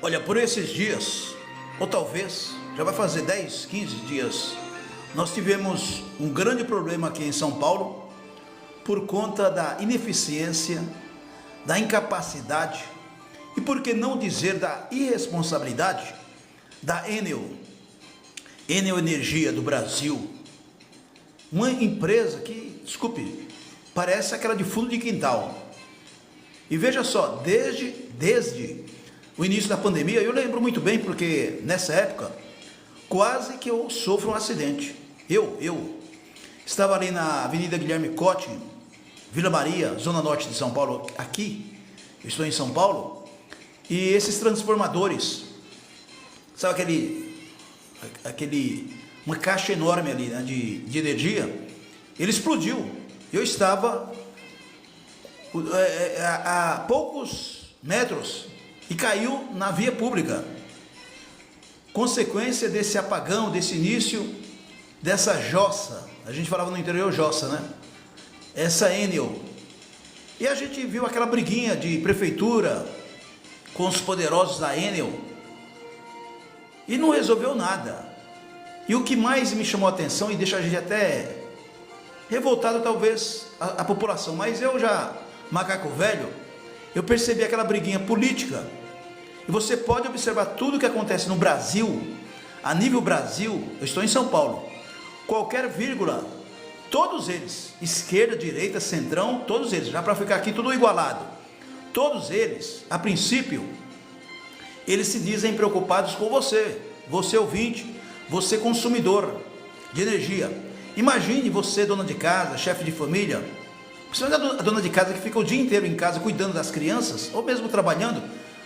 Olha, por esses dias, ou talvez, já vai fazer 10, 15 dias, nós tivemos um grande problema aqui em São Paulo, por conta da ineficiência, da incapacidade, e por que não dizer da irresponsabilidade, da Enel Energia do Brasil, uma empresa que, desculpe, parece aquela de fundo de quintal. E veja só, desde o início da pandemia, eu lembro muito bem, porque nessa época, quase que eu sofro um acidente. Eu estava ali na Avenida Guilherme Cotti, Vila Maria, Zona Norte de São Paulo, aqui, eu estou em São Paulo, e esses transformadores, sabe uma caixa enorme ali, né, de energia, ele explodiu. Eu estava a poucos metros e caiu na via pública. Consequência desse apagão, desse início, dessa jossa, a gente falava no interior jossa, né? Essa Enel. E a gente viu aquela briguinha de prefeitura com os poderosos da Enel e não resolveu nada. E o que mais me chamou a atenção e deixa a gente até revoltado, talvez, a população, mas eu já, macaco velho, eu percebi aquela briguinha política. E você pode observar tudo o que acontece no Brasil, a nível Brasil. Eu estou em São Paulo, qualquer vírgula, todos eles, esquerda, direita, centrão, todos eles, já para ficar aqui tudo igualado, todos eles, a princípio, eles se dizem preocupados com você ouvinte, você consumidor de energia. Imagine você, dona de casa, chefe de família, principalmente a dona de casa que fica o dia inteiro em casa cuidando das crianças, ou mesmo trabalhando,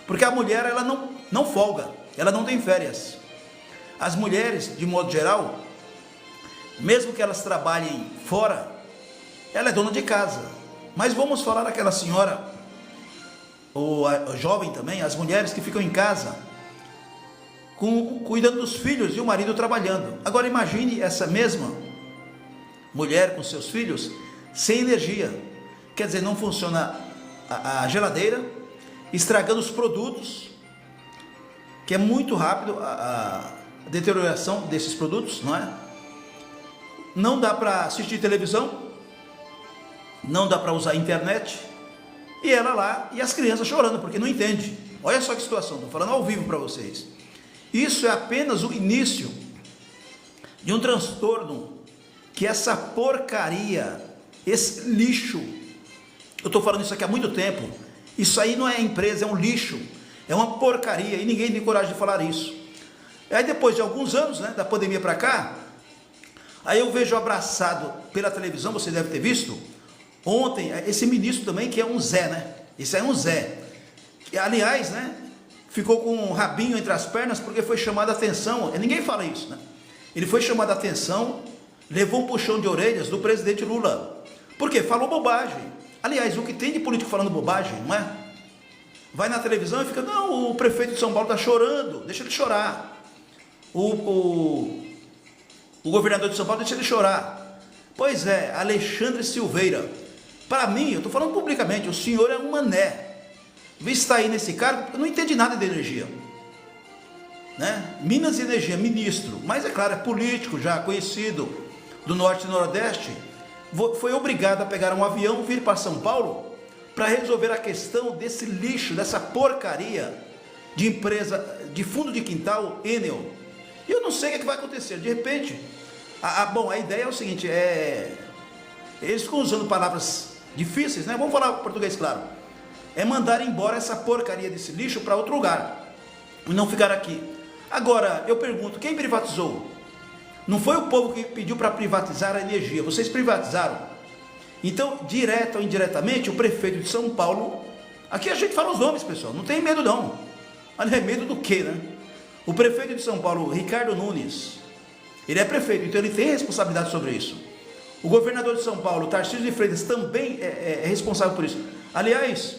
porque a mulher, ela não folga, ela não tem férias. As mulheres, de modo geral, mesmo que elas trabalhem fora, ela é dona de casa. Mas vamos falar daquela senhora, ou a jovem também, as mulheres que ficam em casa, cuidando dos filhos e o marido trabalhando. Agora imagine essa mesma mulher com seus filhos sem energia. Quer dizer, não funciona a geladeira, estragando os produtos, que é muito rápido a deterioração desses produtos, não é? Não dá para assistir televisão, não dá para usar a internet, e ela lá, e as crianças chorando, porque não entende. Olha só que situação, estou falando ao vivo para vocês. Isso é apenas o início de um transtorno que essa porcaria, esse lixo, eu estou falando isso aqui há muito tempo, isso aí não é empresa, é um lixo, é uma porcaria, e ninguém tem coragem de falar isso. Aí depois de alguns anos, né, da pandemia para cá, aí eu vejo abraçado pela televisão, você deve ter visto, ontem, esse ministro também, que é um Zé, né, esse é um Zé, que aliás, né, ficou com um rabinho entre as pernas, porque foi chamado a atenção, ninguém fala isso, né, ele foi chamado a atenção, levou um puxão de orelhas do presidente Lula, porque falou bobagem. Aliás, o que tem de político falando bobagem, não é? Vai na televisão e fica, não, o prefeito de São Paulo está chorando, deixa ele chorar. O governador de São Paulo, deixa ele chorar. Pois é, Alexandre Silveira, para mim, eu estou falando publicamente, o senhor é um mané. Está aí nesse cargo, não entende nada de energia, né? Minas e Energia, ministro, mas é claro, é político, já conhecido do Norte e Nordeste, foi obrigado a pegar um avião, vir para São Paulo, para resolver a questão desse lixo, dessa porcaria de empresa, de fundo de quintal, Enel. E eu não sei o que vai acontecer, de repente, bom, a ideia é o seguinte, eles ficam usando palavras difíceis, né? Vamos falar português claro, é mandar embora essa porcaria desse lixo para outro lugar, e não ficar aqui. Agora, eu pergunto, quem privatizou? Não foi o povo que pediu para privatizar a energia, vocês privatizaram. Então, direta ou indiretamente, o prefeito de São Paulo, aqui a gente fala os nomes, pessoal, não tem medo não. Mas é medo do quê, né? O prefeito de São Paulo, Ricardo Nunes, ele é prefeito, então ele tem responsabilidade sobre isso. O governador de São Paulo, Tarcísio de Freitas, também é responsável por isso. Aliás,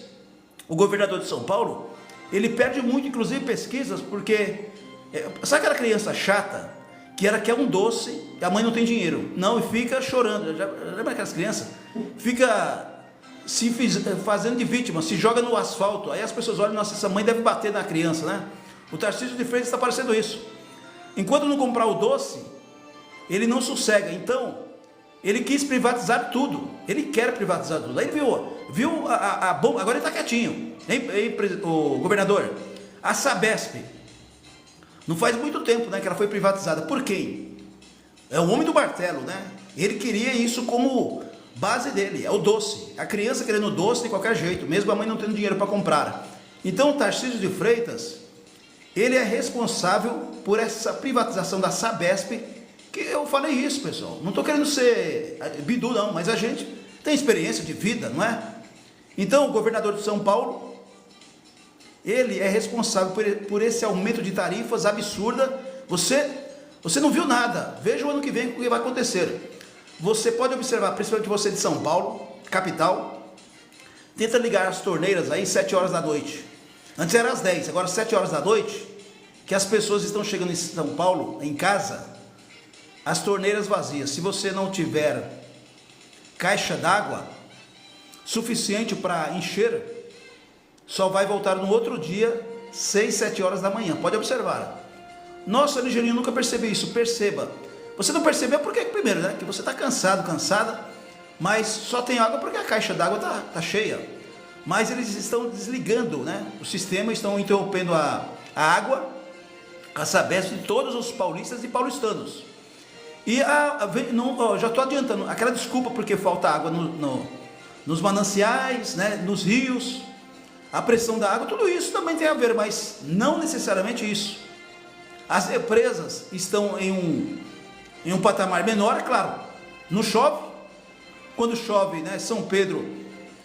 o governador de São Paulo, ele perde muito, inclusive pesquisas, porque, sabe aquela criança chata, que ela quer um doce e a mãe não tem dinheiro, não, e fica chorando, lembra aquelas crianças? Fica fazendo de vítima, se joga no asfalto, aí as pessoas olham, nossa, essa mãe deve bater na criança, né? O Tarcísio de Freitas está parecendo isso. Enquanto não comprar o doce, ele não sossega. Então, ele quis privatizar tudo. Ele quer privatizar tudo. Aí ele viu a bomba. Agora ele está quietinho. O governador, a Sabesp, não faz muito tempo, né, que ela foi privatizada. Por quem? É o homem do martelo, né? Ele queria isso como base dele. É o doce. A criança querendo doce de qualquer jeito, mesmo a mãe não tendo dinheiro para comprar. Então, o Tarcísio de Freitas, ele é responsável por essa privatização da Sabesp, que eu falei isso, pessoal. Não estou querendo ser bidu, não, mas a gente tem experiência de vida, não é? Então, o governador de São Paulo, ele é responsável por esse aumento de tarifas absurda. Você não viu nada. Veja o ano que vem o que vai acontecer. Você pode observar, principalmente você de São Paulo, capital, tenta ligar as torneiras aí 7 horas da noite. Antes era às 10, agora 7 horas da noite, que as pessoas estão chegando em São Paulo, em casa, as torneiras vazias. Se você não tiver caixa d'água suficiente para encher, só vai voltar no outro dia, 6, 7 horas da manhã. Pode observar. Nossa, Ligeirinho, nunca percebi isso. Perceba. Você não percebeu porque, primeiro, né, que você está cansado, cansada, mas só tem água porque a caixa d'água tá cheia. Mas eles estão desligando, né, o sistema, estão interrompendo a água, a Sabesp de todos os paulistas e paulistanos. E já estou adiantando, aquela desculpa porque falta água nos mananciais, né, nos rios, a pressão da água, tudo isso também tem a ver, mas não necessariamente isso. As represas estão em um patamar menor, é claro. Não chove. Quando chove, né, São Pedro,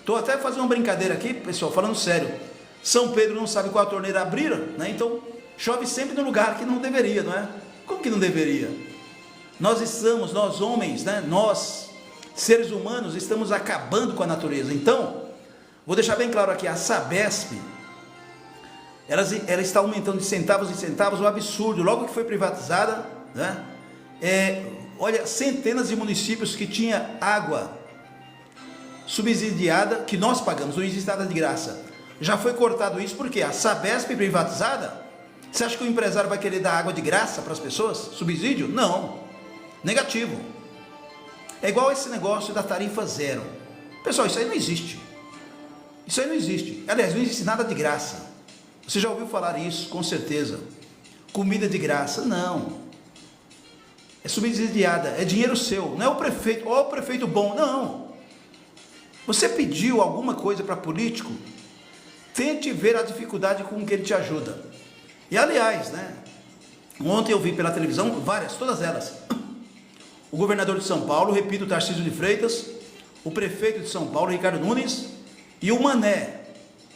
estou até fazendo uma brincadeira aqui, pessoal, falando sério. São Pedro não sabe qual a torneira abrir, né? Então chove sempre no lugar que não deveria, não é? Como que não deveria? Nós homens, né, nós, seres humanos, estamos acabando com a natureza. Então, vou deixar bem claro aqui, a Sabesp, ela está aumentando de centavos em centavos, um absurdo. Logo que foi privatizada, né? Olha, centenas de municípios que tinha água subsidiada, que nós pagamos, não existe nada de graça. Já foi cortado isso, porque a Sabesp privatizada, você acha que o empresário vai querer dar água de graça para as pessoas? Subsídio? Não. Negativo. É igual esse negócio da tarifa zero. Pessoal, isso aí não existe. Isso aí não existe. Aliás, não existe nada de graça. Você já ouviu falar isso, com certeza. Comida de graça? Não. É subsidiada, é dinheiro seu. Não é o prefeito, ó, o prefeito bom. Não. Você pediu alguma coisa para político? Tente ver a dificuldade com que ele te ajuda. E aliás, né? Ontem eu vi pela televisão todas elas. O governador de São Paulo, repito, o Tarcísio de Freitas, o prefeito de São Paulo, Ricardo Nunes, e o Mané,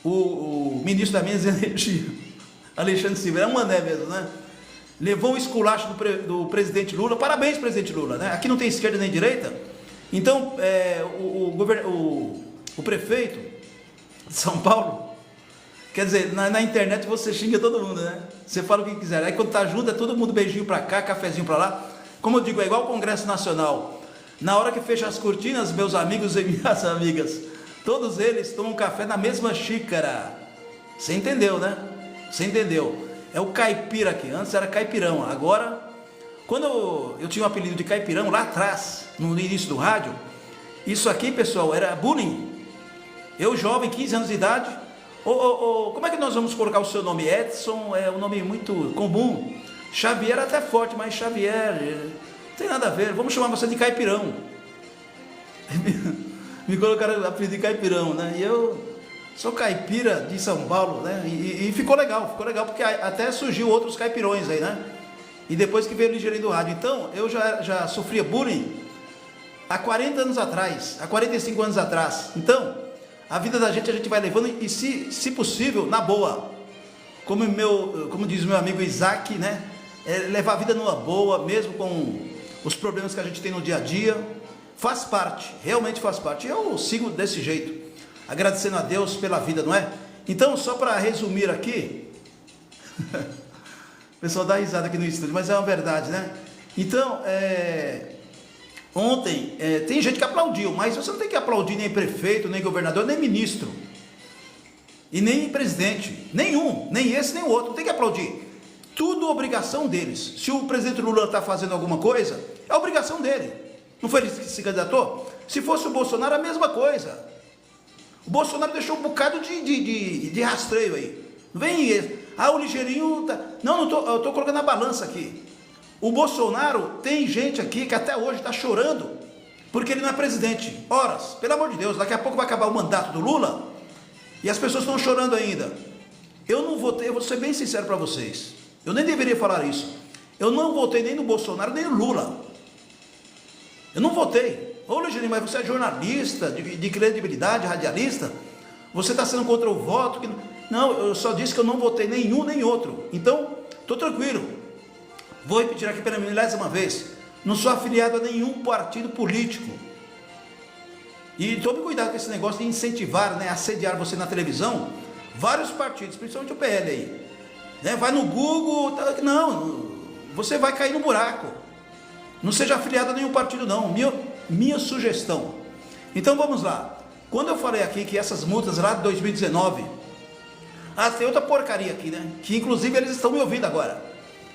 o ministro da Minas e Energia, Alexandre Silveira, é um Mané mesmo, né? Levou o esculacho do presidente Lula. Parabéns, presidente Lula, né? Aqui não tem esquerda nem direita. Então, o prefeito de São Paulo, quer dizer, na internet você xinga todo mundo, né? Você fala o que quiser. Aí quando tá junto é todo mundo beijinho para cá, cafezinho para lá. Como eu digo, é igual o Congresso Nacional. Na hora que fecha as cortinas, meus amigos e minhas amigas, todos eles tomam café na mesma xícara. Você entendeu, né? Você entendeu. É o caipira aqui. Antes era caipirão. Agora, quando eu tinha o apelido de caipirão lá atrás, no início do rádio, isso aqui, pessoal, era bullying. Eu, jovem, 15 anos de idade, como é que nós vamos colocar o seu nome? Edson é um nome muito comum. Xavier é até forte, mas Xavier não tem nada a ver. Vamos chamar você de caipirão. Me colocaram o apelido de caipirão, né? E eu sou caipira de São Paulo, né? E ficou legal, porque até surgiu outros caipirões aí, né? E depois que veio o Ligeirinho do rádio. Então, eu já sofria bullying há 40 anos atrás, há 45 anos atrás. Então, a vida da gente a gente vai levando e, se possível, na boa. Como diz o meu amigo Isaac, né? Levar a vida numa boa, mesmo com os problemas que a gente tem no dia a dia. Faz parte, realmente faz parte. Eu sigo desse jeito, agradecendo a Deus pela vida, não é? Então, só para resumir aqui, o pessoal dá risada aqui no estúdio, mas é uma verdade, né? Então, ontem, tem gente que aplaudiu, mas você não tem que aplaudir nem prefeito, nem governador, nem ministro. E nem presidente, nenhum, nem esse nem o outro, tem que aplaudir. Tudo obrigação deles. Se o presidente Lula está fazendo alguma coisa, é obrigação dele. Não foi ele que se candidatou? Se fosse o Bolsonaro, a mesma coisa. O Bolsonaro deixou um bocado de rastreio aí. Não vem, o ligeirinho... Tá... Não, eu estou colocando na balança aqui. O Bolsonaro, tem gente aqui que até hoje está chorando, porque ele não é presidente. Horas, pelo amor de Deus, daqui a pouco vai acabar o mandato do Lula, e as pessoas estão chorando ainda. Eu não votei, eu vou ser bem sincero para vocês, eu nem deveria falar isso. Eu não votei nem no Bolsonaro, nem no Lula. Eu não votei. Ô, Ligeirinho, mas você é jornalista, de credibilidade, radialista, você está sendo contra o voto? Não, eu só disse que eu não votei nenhum nem outro. Então, estou tranquilo. Vou repetir aqui pela milésima vez, não sou afiliado a nenhum partido político. E tome cuidado com esse negócio de incentivar, né, assediar você na televisão, vários partidos, principalmente o PL aí. Né, vai no Google, não, você vai cair no buraco. Não seja afiliado a nenhum partido não, minha sugestão. Então vamos lá. Quando eu falei aqui que essas multas lá de 2019, tem outra porcaria aqui, né, que inclusive eles estão me ouvindo agora.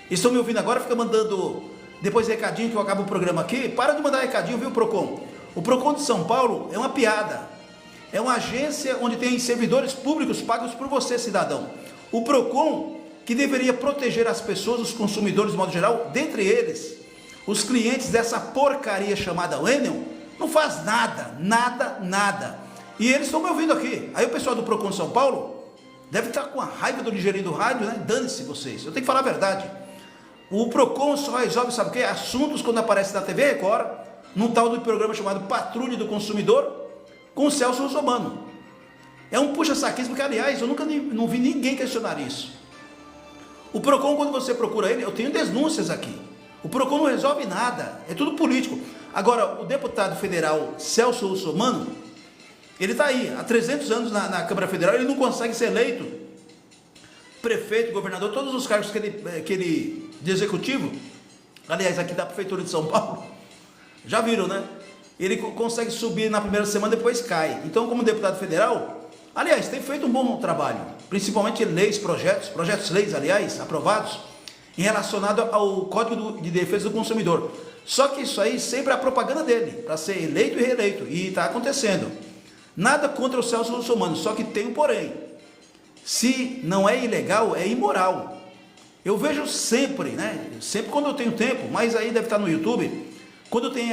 Estão me ouvindo agora, fica mandando depois recadinho que eu acabo o programa aqui. Para de mandar recadinho, viu, Procon? O Procon de São Paulo é uma piada. É uma agência onde tem servidores públicos pagos por você, cidadão. O Procon, que deveria proteger as pessoas, os consumidores de modo geral, dentre eles, os clientes dessa porcaria chamada Enel, não faz nada, nada. E eles estão me ouvindo aqui. Aí o pessoal do Procon de São Paulo deve estar com a raiva do ligeirinho do rádio, né? Dane-se vocês, eu tenho que falar a verdade. O Procon só resolve, sabe o que? Assuntos quando aparece na TV Record, num tal do programa chamado Patrulha do Consumidor, com o Celso Russomano. É um puxa-saquismo que, aliás, eu nunca não vi ninguém questionar isso. O Procon, quando você procura ele, eu tenho denúncias aqui. O Procon não resolve nada, é tudo político. Agora, o deputado federal Celso Russomano, ele está aí, há 300 anos na Câmara Federal, ele não consegue ser eleito prefeito, governador, todos os cargos que ele de executivo, aliás, aqui da Prefeitura de São Paulo, já viram, né? Ele consegue subir na primeira semana, depois cai. Então, como deputado federal, aliás, tem feito um bom trabalho, principalmente leis, projetos leis, aliás, aprovados, em relacionado ao Código de Defesa do Consumidor. Só que isso aí sempre é a propaganda dele, para ser eleito e reeleito, e está acontecendo. Nada contra o Celso Russomano, só que tem um porém. Se não é ilegal, é imoral. Eu vejo sempre, né? Sempre quando eu tenho tempo, mas aí deve estar no YouTube, quando tem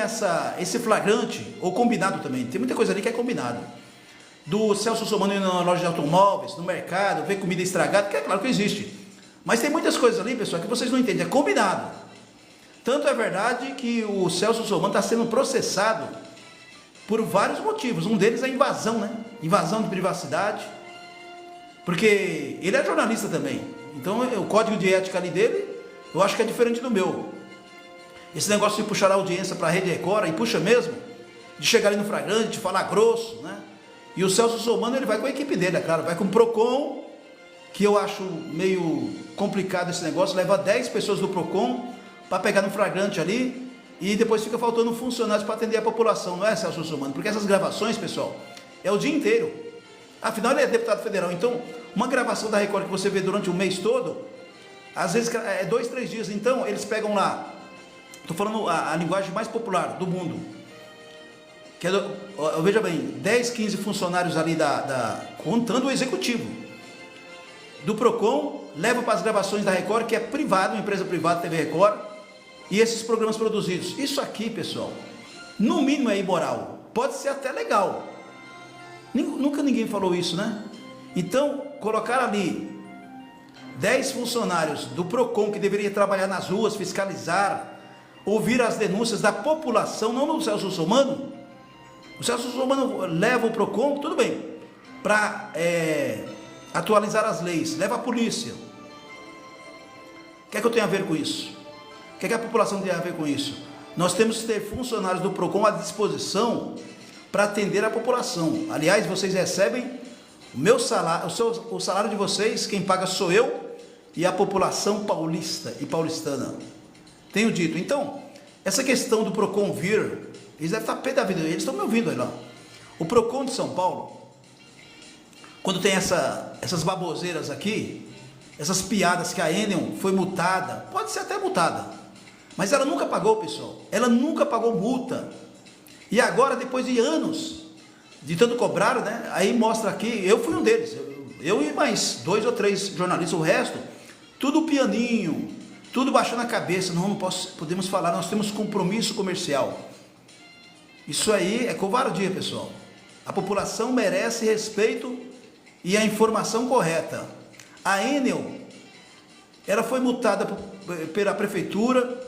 esse flagrante, ou combinado também, tem muita coisa ali que é combinado, do Celso Russomano indo na loja de automóveis, no mercado, ver comida estragada, que é claro que existe. Mas tem muitas coisas ali, pessoal, que vocês não entendem, é combinado. Tanto é verdade que o Celso Russomano está sendo processado por vários motivos. Um deles é a invasão, né? Invasão de privacidade. Porque ele é jornalista também. Então o código de ética ali dele, eu acho que é diferente do meu. Esse negócio de puxar a audiência para a Rede Record, e puxa mesmo, de chegar ali no flagrante, de falar grosso, né? E o Celso Russomano, ele vai com a equipe dele, é claro, vai com o Procon, que eu acho meio complicado esse negócio, leva 10 pessoas do Procon para pegar no flagrante ali, e depois fica faltando funcionários para atender a população, não é, Celso Russomano? Porque essas gravações, pessoal, é o dia inteiro. Afinal, ele é deputado federal, então uma gravação da Record que você vê durante o mês todo, às vezes é 2, 3 dias, então eles pegam lá, estou falando a linguagem mais popular do mundo, que veja bem, 10, 15 funcionários ali, contando o executivo, do Procon, leva para as gravações da Record, que é privado, uma empresa privada, TV Record, e esses programas produzidos. Isso aqui, pessoal, no mínimo é imoral, pode ser até legal. Nunca ninguém falou isso, né? Então, colocar ali 10 funcionários do Procon que deveria trabalhar nas ruas, fiscalizar, ouvir as denúncias da população, não do Celso Russomano. O Celso Russomano leva o Procon, tudo bem, para atualizar as leis, leva a polícia. O que é que eu tenho a ver com isso? O que é que a população tem a ver com isso? Nós temos que ter funcionários do Procon à disposição para atender a população. Aliás, vocês recebem o meu salário, o salário de vocês, quem paga sou eu e a população paulista e paulistana. Tenho dito. Então, essa questão do Procon vir, eles devem estar pé da vida, eles estão me ouvindo aí lá. O Procon de São Paulo, quando tem essas baboseiras aqui, essas piadas que a Enel foi multada, pode ser até multada, mas ela nunca pagou, pessoal, ela nunca pagou multa, e agora, depois de anos, de tanto cobrar, né, aí mostra aqui, eu fui um deles, eu e mais 2 ou 3 jornalistas, o resto, tudo pianinho, tudo baixando a cabeça, não podemos falar, nós temos compromisso comercial. Isso aí é covardia, pessoal. A população merece respeito e a informação correta. A Enel, ela foi multada pela prefeitura,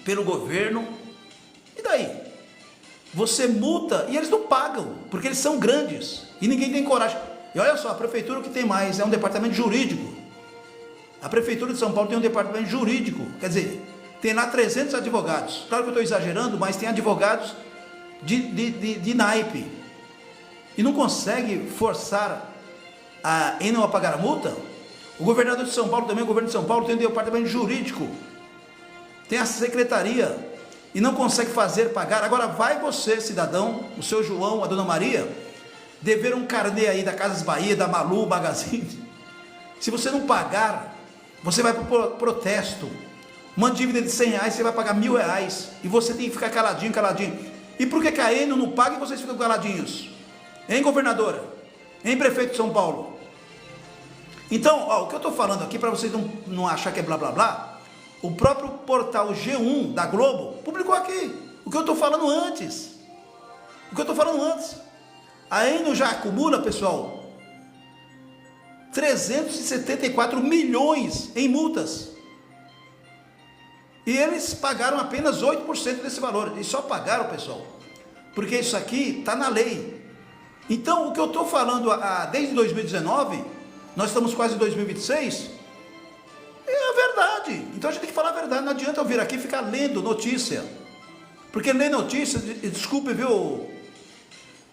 pelo governo, e daí? Você multa e eles não pagam, porque eles são grandes, e ninguém tem coragem. E olha só, a prefeitura o que tem mais é um departamento jurídico. A prefeitura de São Paulo tem um departamento jurídico, quer dizer, tem lá 300 advogados. Claro que eu estou exagerando, mas tem advogados de naipe. E não consegue forçar a Enel a pagar a multa? O governador de São Paulo também, o governo de São Paulo tem um departamento jurídico, tem a secretaria, e não consegue fazer pagar. Agora vai você, cidadão, o seu João, a dona Maria, dever um carnê aí da Casas Bahia, da Malu, Magazine. Se você não pagar, você vai para o protesto. Uma dívida de R$100, você vai pagar R$1.000, e você tem que ficar caladinho, caladinho. E por que a Enel não paga e vocês ficam caladinhos? Hein, governadora? Hein, prefeito de São Paulo? Então, ó, o que eu estou falando aqui, para vocês não achar que é blá blá blá, o próprio portal G1 da Globo publicou aqui o que eu estou falando antes. A Enel já acumula, pessoal, 374 milhões em multas. E eles pagaram apenas 8% desse valor. E só pagaram, pessoal, porque isso aqui está na lei. Então, o que eu estou falando desde 2019, nós estamos quase em 2026, é a verdade. Então a gente tem que falar a verdade. Não adianta eu vir aqui e ficar lendo notícia. Porque ler notícia, desculpe, viu,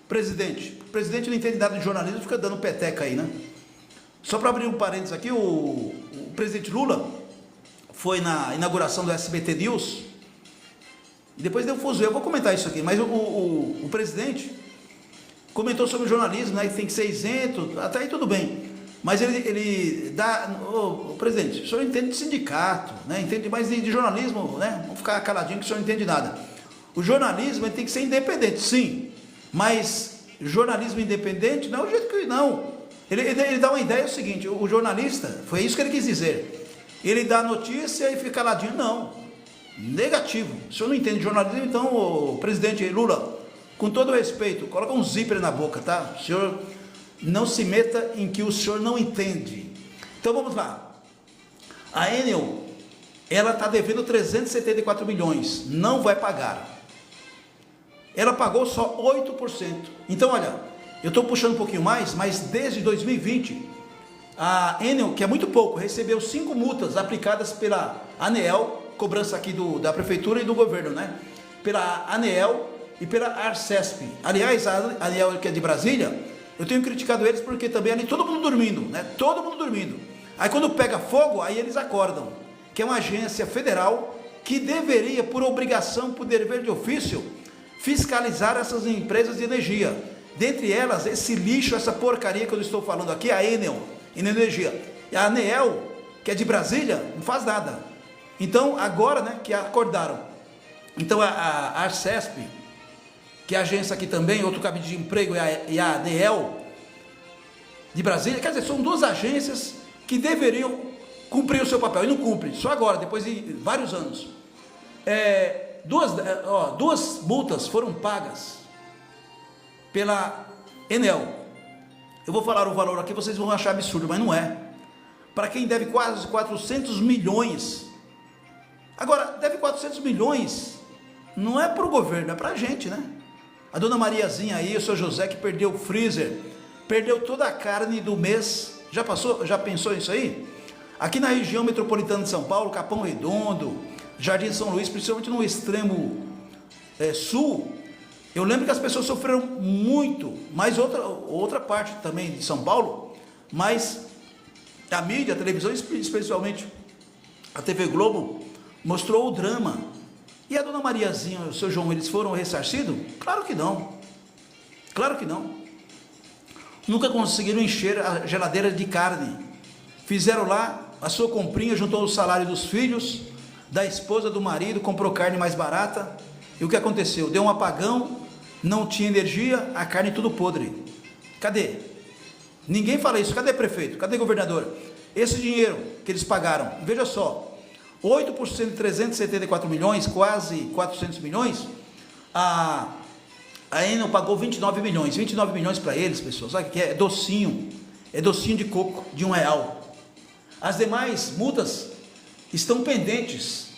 presidente? O presidente não entende nada de jornalismo, fica dando peteca aí, né? Só para abrir um parênteses aqui, o presidente Lula foi na inauguração do SBT News, depois deu fuso, eu vou comentar isso aqui, mas o presidente comentou sobre o jornalismo, né, que tem que ser isento, até aí tudo bem, mas ele dá, o presidente, o senhor entende de sindicato, né, entende mais de jornalismo, né, vamos ficar caladinho que o senhor não entende nada. O jornalismo ele tem que ser independente, sim, mas jornalismo independente não é o jeito que não. Ele dá uma ideia, é o seguinte, o jornalista, foi isso que ele quis dizer, ele dá a notícia e fica caladinho, não, negativo, o senhor não entende de jornalismo, então, o presidente Lula, com todo respeito, coloca um zíper na boca, tá? O senhor não se meta em que o senhor não entende. Então vamos lá, a Enel, ela está devendo 374 milhões, não vai pagar, ela pagou só 8%, então olha, eu estou puxando um pouquinho mais, mas desde 2020, a Enel, que é muito pouco, recebeu 5 multas aplicadas pela ANEEL, cobrança aqui da prefeitura e do governo, né? Pela ANEEL e pela Arcesp. Aliás, a ANEEL, que é de Brasília, eu tenho criticado eles porque também ali todo mundo dormindo, né? Todo mundo dormindo. Aí quando pega fogo, aí eles acordam, que é uma agência federal que deveria, por obrigação, por dever de ofício, fiscalizar essas empresas de energia. Dentre elas, esse lixo, essa porcaria que eu estou falando aqui, a Enel, Energia. E a ANEEL, que é de Brasília, não faz nada. Então, agora, né, que acordaram. Então, a Arcesp, que é a agência aqui também, outro cabide de emprego, e a ANEEL, de Brasília, quer dizer, são 2 agências que deveriam cumprir o seu papel, e não cumprem, só agora, depois de vários anos. 2 multas foram pagas pela Enel. Eu vou falar o valor aqui, vocês vão achar absurdo, mas não é. Para quem deve quase 400 milhões. Agora, deve 400 milhões, não é para o governo, é para a gente, né? A dona Mariazinha aí, o seu José que perdeu o freezer, perdeu toda a carne do mês. Já pensou nisso aí? Aqui na região metropolitana de São Paulo, Capão Redondo, Jardim São Luís, principalmente no extremo sul, eu lembro que as pessoas sofreram muito, mas outra parte também de São Paulo, mas a mídia, a televisão, especialmente a TV Globo, mostrou o drama. E a dona Mariazinha e o seu João, eles foram ressarcidos? Claro que não. Claro que não. nunca conseguiram encher a geladeira de carne. Fizeram lá a sua comprinha, juntou o salário dos filhos, da esposa, do marido, comprou carne mais barata. E o que aconteceu? Deu um apagão, não tinha energia, a carne tudo podre. Cadê? Ninguém fala isso. Cadê prefeito? Cadê governador? Esse dinheiro que eles pagaram, veja só, 8% de 374 milhões, quase 400 milhões, a Enel pagou 29 milhões para eles, pessoal. Sabe o que é? É docinho de coco, de R$1. As demais multas estão pendentes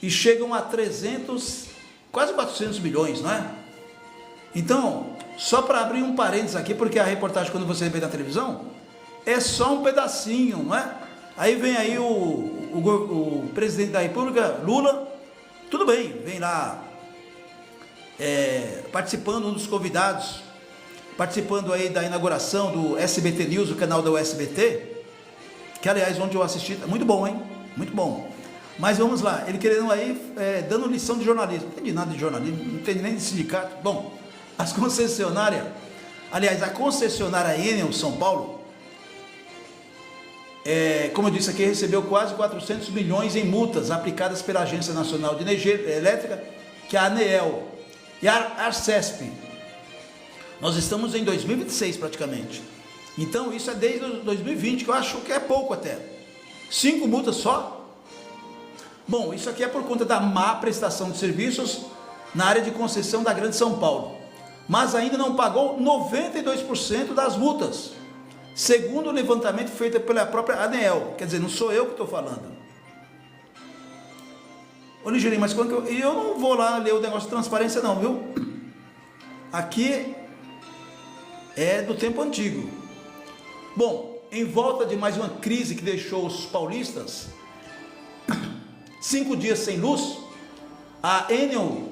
e chegam a 300, quase 400 milhões, não é? Então, só para abrir um parênteses aqui, porque a reportagem, quando você vê na televisão, é só um pedacinho, não é? Aí vem aí o presidente da República, Lula, tudo bem, vem lá participando, um dos convidados, participando aí da inauguração do SBT News, o canal da USBT, que aliás, onde eu assisti, muito bom, hein? Muito bom. Mas vamos lá, ele querendo aí, dando lição de jornalismo. Não entendi nada de jornalismo, não entendi nem de sindicato. Bom, as concessionárias, aliás, a concessionária Enel São Paulo, como eu disse aqui, recebeu quase 400 milhões em multas aplicadas pela Agência Nacional de Energia Elétrica, que é a ANEEL, e a Arcesp. Nós estamos em 2026 praticamente. Então isso é desde 2020, que eu acho que é pouco até. 5 multas só? Bom, isso aqui é por conta da má prestação de serviços na área de concessão da Grande São Paulo. Mas ainda não pagou 92% das multas, segundo o levantamento feito pela própria ANEEL. Quer dizer, não sou eu que estou falando. Ô Ligeirinho, mas quando eu não vou lá ler o negócio de transparência não, viu? Aqui é do tempo antigo. Bom, em volta de mais uma crise que deixou os paulistas 5 dias sem luz, a Enel,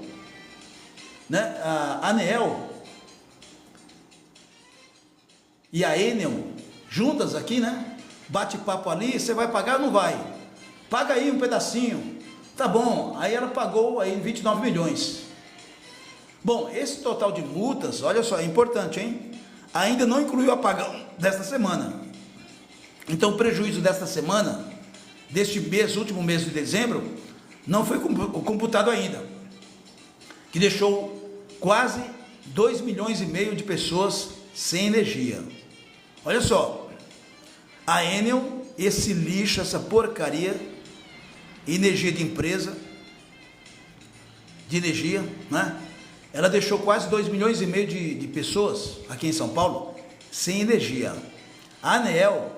né, a ANEEL e a Enel juntas aqui, né? Bate-papo ali, você vai pagar ou não vai? Paga aí um pedacinho. Tá bom, aí ela pagou aí 29 milhões. Bom, esse total de multas, olha só, é importante, hein? Ainda não incluiu o apagão desta semana. Então o prejuízo desta semana, deste mês, último mês de dezembro, não foi computado ainda, que deixou quase 2,5 milhões de pessoas sem energia. Olha só, a Enel, esse lixo, essa porcaria, energia de empresa, de energia, né? Ela deixou quase 2,5 milhões de pessoas aqui em São Paulo sem energia. A ANEEL,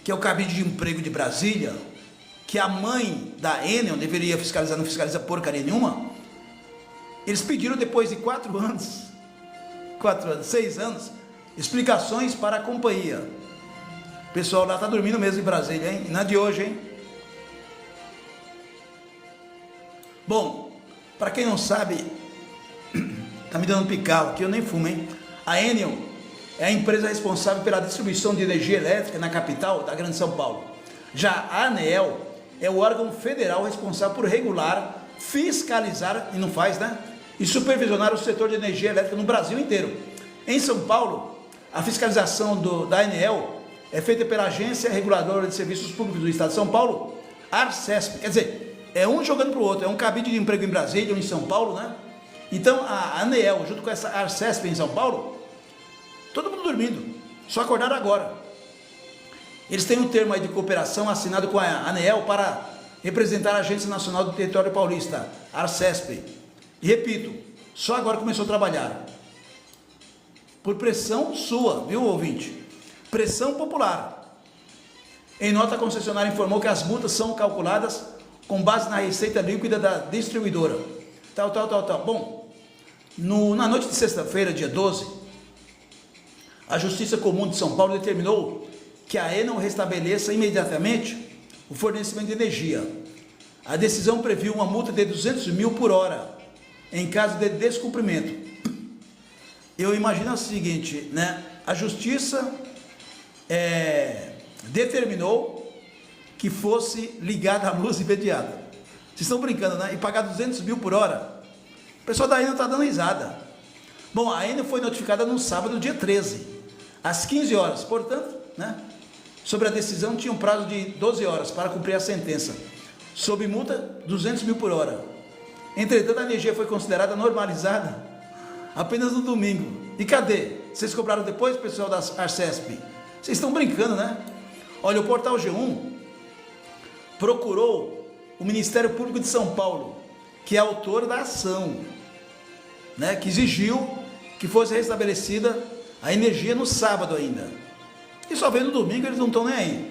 que é o cabide de emprego de Brasília, que a mãe da Enel deveria fiscalizar, não fiscaliza porcaria nenhuma, eles pediram depois de 4 anos, 6 anos, explicações para a companhia. O pessoal lá está dormindo mesmo em Brasília, hein? Não é de hoje, hein? Bom, para quem não sabe, tá me dando pical aqui, eu nem fumo, hein? A Enel é a empresa responsável pela distribuição de energia elétrica na capital da Grande São Paulo. Já a ANEEL é o órgão federal responsável por regular, fiscalizar, e não faz, né? E supervisionar o setor de energia elétrica no Brasil inteiro. Em São Paulo, a fiscalização da ANEEL é feita pela Agência Reguladora de Serviços Públicos do Estado de São Paulo, Arcesp. Quer dizer, é um jogando para o outro, é um cabide de emprego em Brasília ou em São Paulo, né? Então a ANEEL, junto com essa Arcesp em São Paulo, todo mundo dormindo, só acordaram agora. Eles têm um termo aí de cooperação assinado com a ANEEL para representar a Agência Nacional do Território Paulista, Arcesp. E repito, só agora começou a trabalhar. Por pressão sua, viu, ouvinte? Pressão popular. Em nota, a concessionária informou que as multas são calculadas com base na receita líquida da distribuidora. Tal. Bom, na noite de sexta-feira, dia 12, a Justiça Comum de São Paulo determinou que a Enel restabeleça imediatamente o fornecimento de energia. A decisão previu uma multa de 200 mil por hora, em caso de descumprimento. Eu imagino o seguinte, né? A Justiça determinou que fosse ligada a luz imediata. Vocês estão brincando, né? E pagar 200 mil por hora. O pessoal da Enel está dando risada. Bom, a Enel foi notificada no sábado, dia 13. às 15 horas. Portanto, né, sobre a decisão tinha um prazo de 12 horas para cumprir a sentença. Sob multa, 200 mil por hora. Entretanto, a energia foi considerada normalizada apenas no domingo. E cadê? Vocês cobraram depois, pessoal da Arcesp? Vocês estão brincando, né? Olha, o portal G1 procurou o Ministério Público de São Paulo, que é autor da ação, né, que exigiu que fosse restabelecida a energia no sábado ainda. E só veio no domingo, eles não estão nem aí.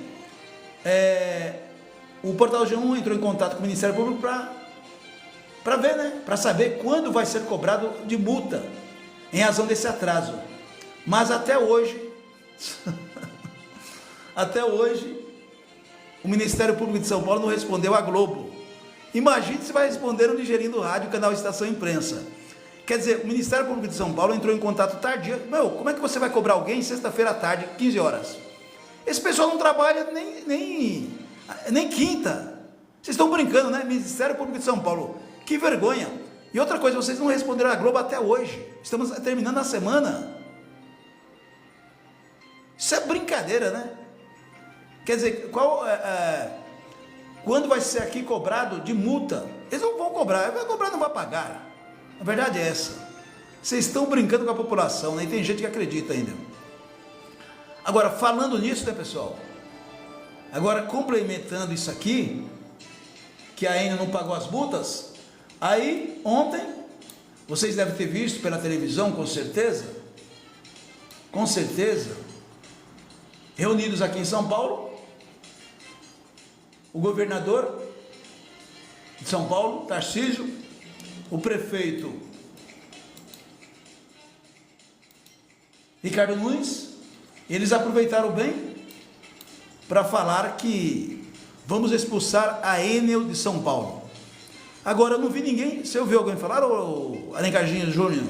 O portal G1 entrou em contato com o Ministério Público para ver, né, para saber quando vai ser cobrado de multa em razão desse atraso. Mas até hoje, o Ministério Público de São Paulo não respondeu à Globo. Imagine se vai responder o Ligeirinho do Rádio, canal Estação Imprensa. Quer dizer, o Ministério Público de São Paulo entrou em contato tardio. Meu, como é que você vai cobrar alguém sexta-feira à tarde, 15 horas? Esse pessoal não trabalha nem quinta. Vocês estão brincando, né? Ministério Público de São Paulo. Que vergonha. E outra coisa, vocês não responderam à Globo até hoje. Estamos terminando a semana. Isso é brincadeira, né? Quer dizer, quando vai ser aqui cobrado de multa? Eles não vão cobrar, vai cobrar, não vai pagar. A verdade é essa. Vocês estão brincando com a população, né? E tem gente que acredita ainda. Agora, falando nisso, né, pessoal? Agora, complementando isso aqui, que ainda não pagou as multas, aí, ontem, vocês devem ter visto pela televisão, com certeza, reunidos aqui em São Paulo, o governador de São Paulo, Tarcísio, o prefeito Ricardo Nunes, eles aproveitaram bem para falar que vamos expulsar a Enel de São Paulo. Agora, eu não vi ninguém, você ouviu alguém falar, ou Alencarzinho Júnior?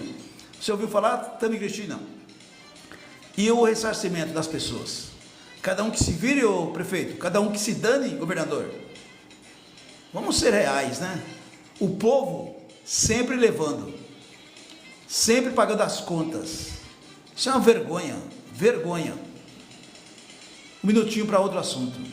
Você ouviu falar, Tami Cristina? E o ressarcimento das pessoas? Cada um que se vire, o prefeito, cada um que se dane, governador. Vamos ser reais, né? O povo sempre levando, sempre pagando as contas. Isso é uma vergonha, vergonha. Um minutinho para outro assunto.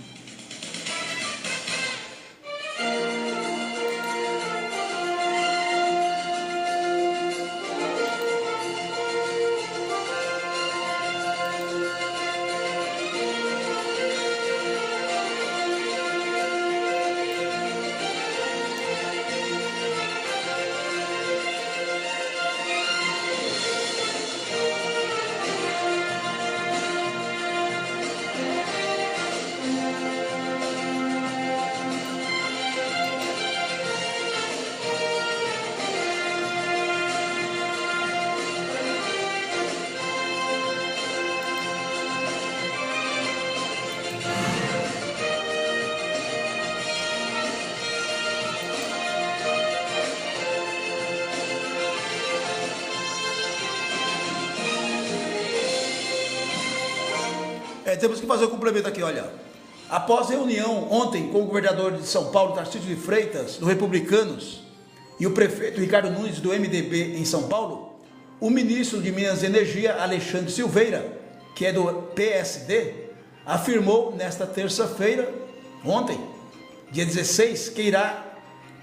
Temos que fazer o complemento aqui, olha. Após reunião ontem com o governador de São Paulo, Tarcísio de Freitas, do Republicanos, e o prefeito Ricardo Nunes, do MDB em São Paulo, o ministro de Minas e Energia, Alexandre Silveira, que é do PSD, afirmou nesta terça-feira, ontem, dia 16, que irá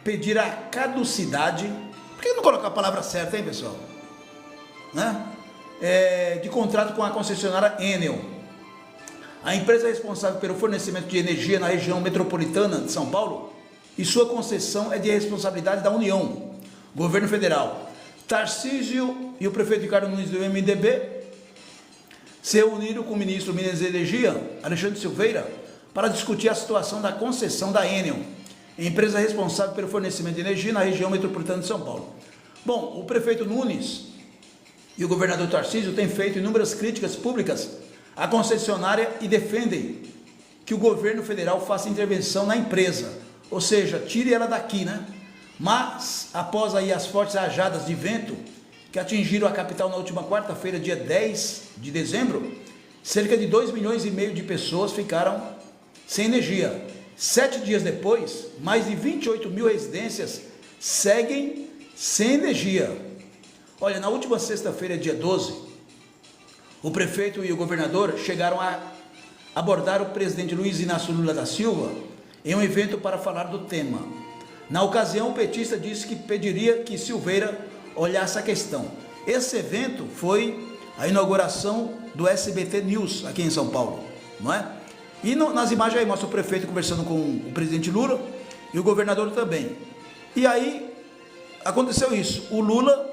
pedir a caducidade, por que não colocar a palavra certa, hein, pessoal? Né? De contrato com a concessionária Enel. A empresa responsável pelo fornecimento de energia na região metropolitana de São Paulo, e sua concessão é de responsabilidade da União, governo federal. Tarcísio e o prefeito Ricardo Nunes do MDB se reuniram com o ministro de Minas e Energia, Alexandre Silveira, para discutir a situação da concessão da Enel, empresa responsável pelo fornecimento de energia na região metropolitana de São Paulo. Bom, o prefeito Nunes e o governador Tarcísio têm feito inúmeras críticas públicas à concessionária e defendem que o governo federal faça intervenção na empresa, ou seja, tire ela daqui, né? Mas, após aí as fortes rajadas de vento que atingiram a capital na última quarta-feira, dia 10 de dezembro, cerca de 2,5 milhões de pessoas ficaram sem energia. 7 dias depois, mais de 28 mil residências seguem sem energia. Olha, na última sexta-feira, dia 12, o prefeito e o governador chegaram a abordar o presidente Luiz Inácio Lula da Silva em um evento para falar do tema. Na ocasião, o petista disse que pediria que Silveira olhasse a questão. Esse evento foi a inauguração do SBT News aqui em São Paulo, não é? E nas imagens aí mostra o prefeito conversando com o presidente Lula e o governador também. E aí aconteceu isso, o Lula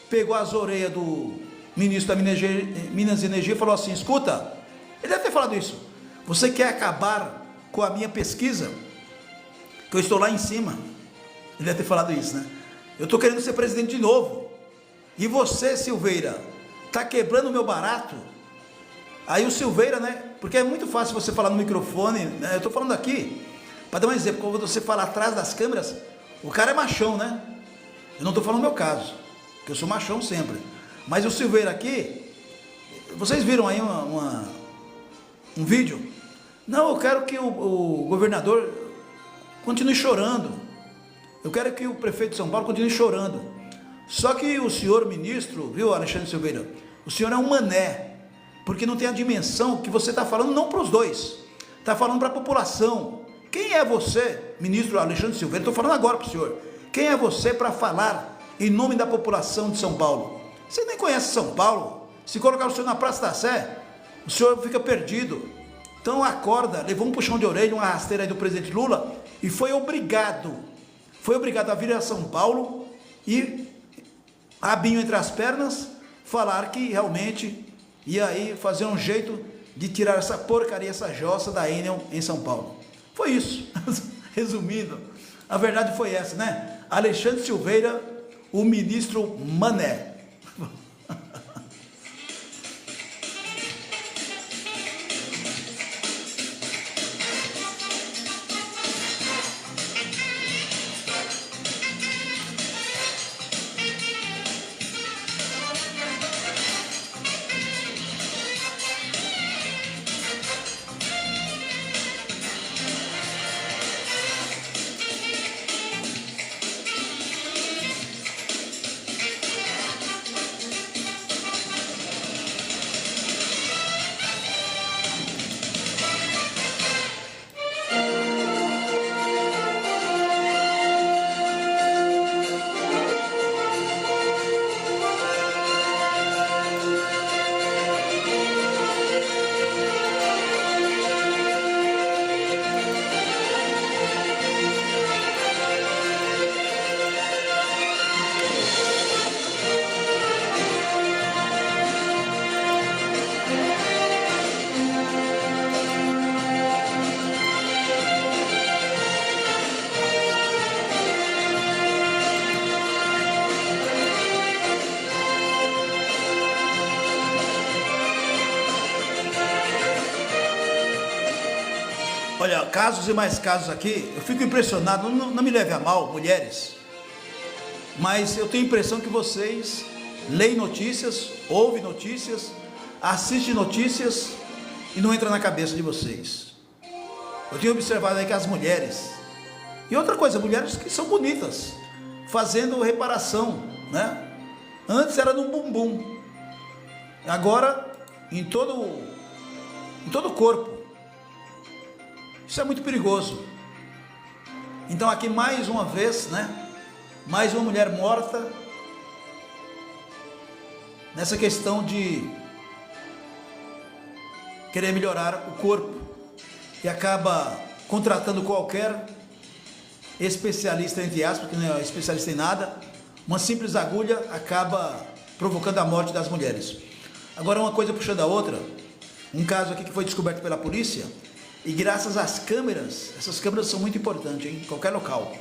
pegou as orelhas do ministro da Minas e Energia e falou assim: escuta, ele deve ter falado isso, você quer acabar com a minha pesquisa, que eu estou lá em cima? Ele deve ter falado isso, né? Eu estou querendo ser presidente de novo, e você, Silveira, está quebrando o meu barato. Aí o Silveira, né, porque é muito fácil você falar no microfone, né? Eu estou falando aqui, para dar um exemplo, quando você fala atrás das câmeras, o cara é machão, né? Eu não estou falando no meu caso, porque eu sou machão sempre. Mas o Silveira aqui, vocês viram aí um vídeo? Não, eu quero que o governador continue chorando. Eu quero que o prefeito de São Paulo continue chorando. Só que o senhor ministro, viu, Alexandre Silveira, o senhor é um mané, porque não tem a dimensão que você está falando, não para os dois, está falando para a população. Quem é você, ministro Alexandre Silveira? Estou falando agora para o senhor. Quem é você para falar em nome da população de São Paulo? Você nem conhece São Paulo. Se colocar o senhor na Praça da Sé, o senhor fica perdido. Então acorda, levou um puxão de orelha, uma rasteira aí do presidente Lula e foi obrigado a vir a São Paulo e, rabinho entre as pernas, falar que realmente ia aí fazer um jeito de tirar essa porcaria, essa jossa da Enel em São Paulo. Foi isso, resumindo, a verdade foi essa, né? Alexandre Silveira, o ministro Mané. Olha, casos e mais casos aqui, eu fico impressionado, não me leve a mal, mulheres, mas eu tenho a impressão que vocês leem notícias, ouvem notícias, assistem notícias e não entra na cabeça de vocês. Eu tenho observado aí que as mulheres, e outra coisa, mulheres que são bonitas, fazendo reparação, né? Antes era no bumbum, agora em todo o corpo. Isso é muito perigoso. Então aqui mais uma vez, né? Mais uma mulher morta nessa questão de querer melhorar o corpo e acaba contratando qualquer especialista, entre aspas, que não é especialista em nada. Uma simples agulha acaba provocando a morte das mulheres. Agora, uma coisa puxando a outra, um caso aqui que foi descoberto pela polícia. E graças às câmeras, essas câmeras são muito importantes em qualquer local.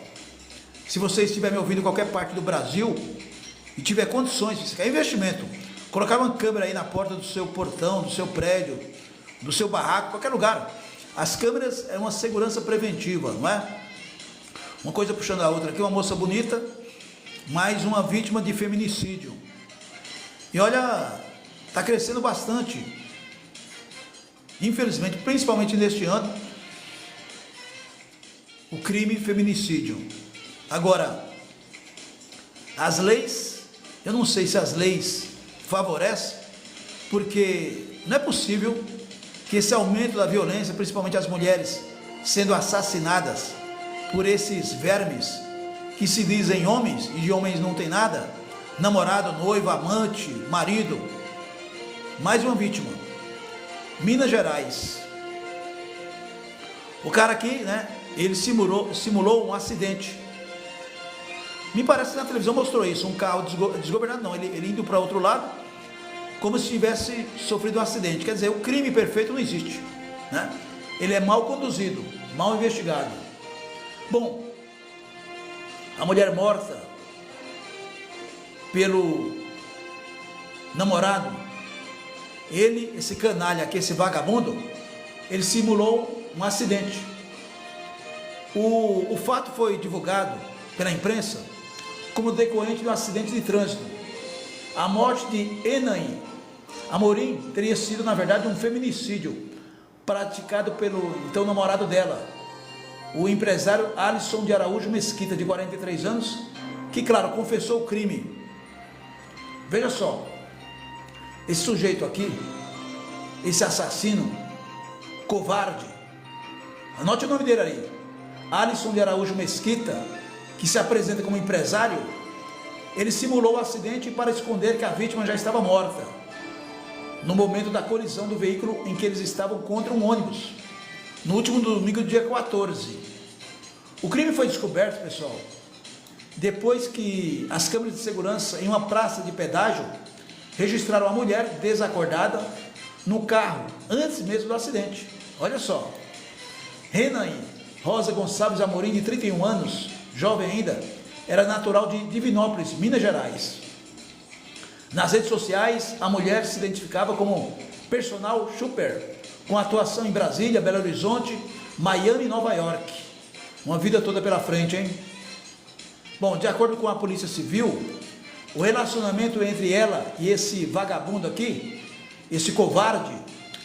Se você estiver me ouvindo em qualquer parte do Brasil e tiver condições, isso é investimento, colocar uma câmera aí na porta do seu portão, do seu prédio, do seu barraco, qualquer lugar. As câmeras é uma segurança preventiva, não é? Uma coisa puxando a outra aqui, uma moça bonita, mais uma vítima de feminicídio. E olha, está crescendo bastante. Infelizmente, principalmente neste ano, o crime feminicídio. Agora, as leis, eu não sei se as leis favorecem, porque não é possível que esse aumento da violência, principalmente as mulheres sendo assassinadas por esses vermes que se dizem homens e de homens não tem nada, namorado, noivo, amante, marido. Mais uma vítima, Minas Gerais. O cara aqui, né, ele simulou um acidente. Me parece que na televisão mostrou isso, um carro desgovernado, não, ele indo para outro lado, como se tivesse sofrido um acidente. Quer dizer, o crime perfeito não existe, né? Ele é mal conduzido, mal investigado. Bom, a mulher morta pelo namorado, esse canalha aqui, esse vagabundo, ele simulou um acidente. O fato foi divulgado pela imprensa como decorrente de um acidente de trânsito. A morte de Enaim Amorim teria sido, na verdade, um feminicídio praticado pelo então namorado dela, o empresário Alisson de Araújo Mesquita, de 43 anos, que, claro, confessou o crime. Veja só, esse sujeito aqui, esse assassino, covarde, anote o nome dele ali, Alisson de Araújo Mesquita, que se apresenta como empresário, ele simulou o acidente para esconder que a vítima já estava morta, no momento da colisão do veículo em que eles estavam contra um ônibus, no último domingo do dia 14. O crime foi descoberto, pessoal, depois que as câmeras de segurança em uma praça de pedágio registraram a mulher desacordada no carro, antes mesmo do acidente. Olha só, Renaí Rosa Gonçalves Amorim, de 31 anos, jovem ainda, era natural de Divinópolis, Minas Gerais. Nas redes sociais, a mulher se identificava como personal shopper, com atuação em Brasília, Belo Horizonte, Miami e Nova York. Uma vida toda pela frente, hein? Bom, de acordo com a Polícia Civil, o relacionamento entre ela e esse vagabundo aqui, esse covarde,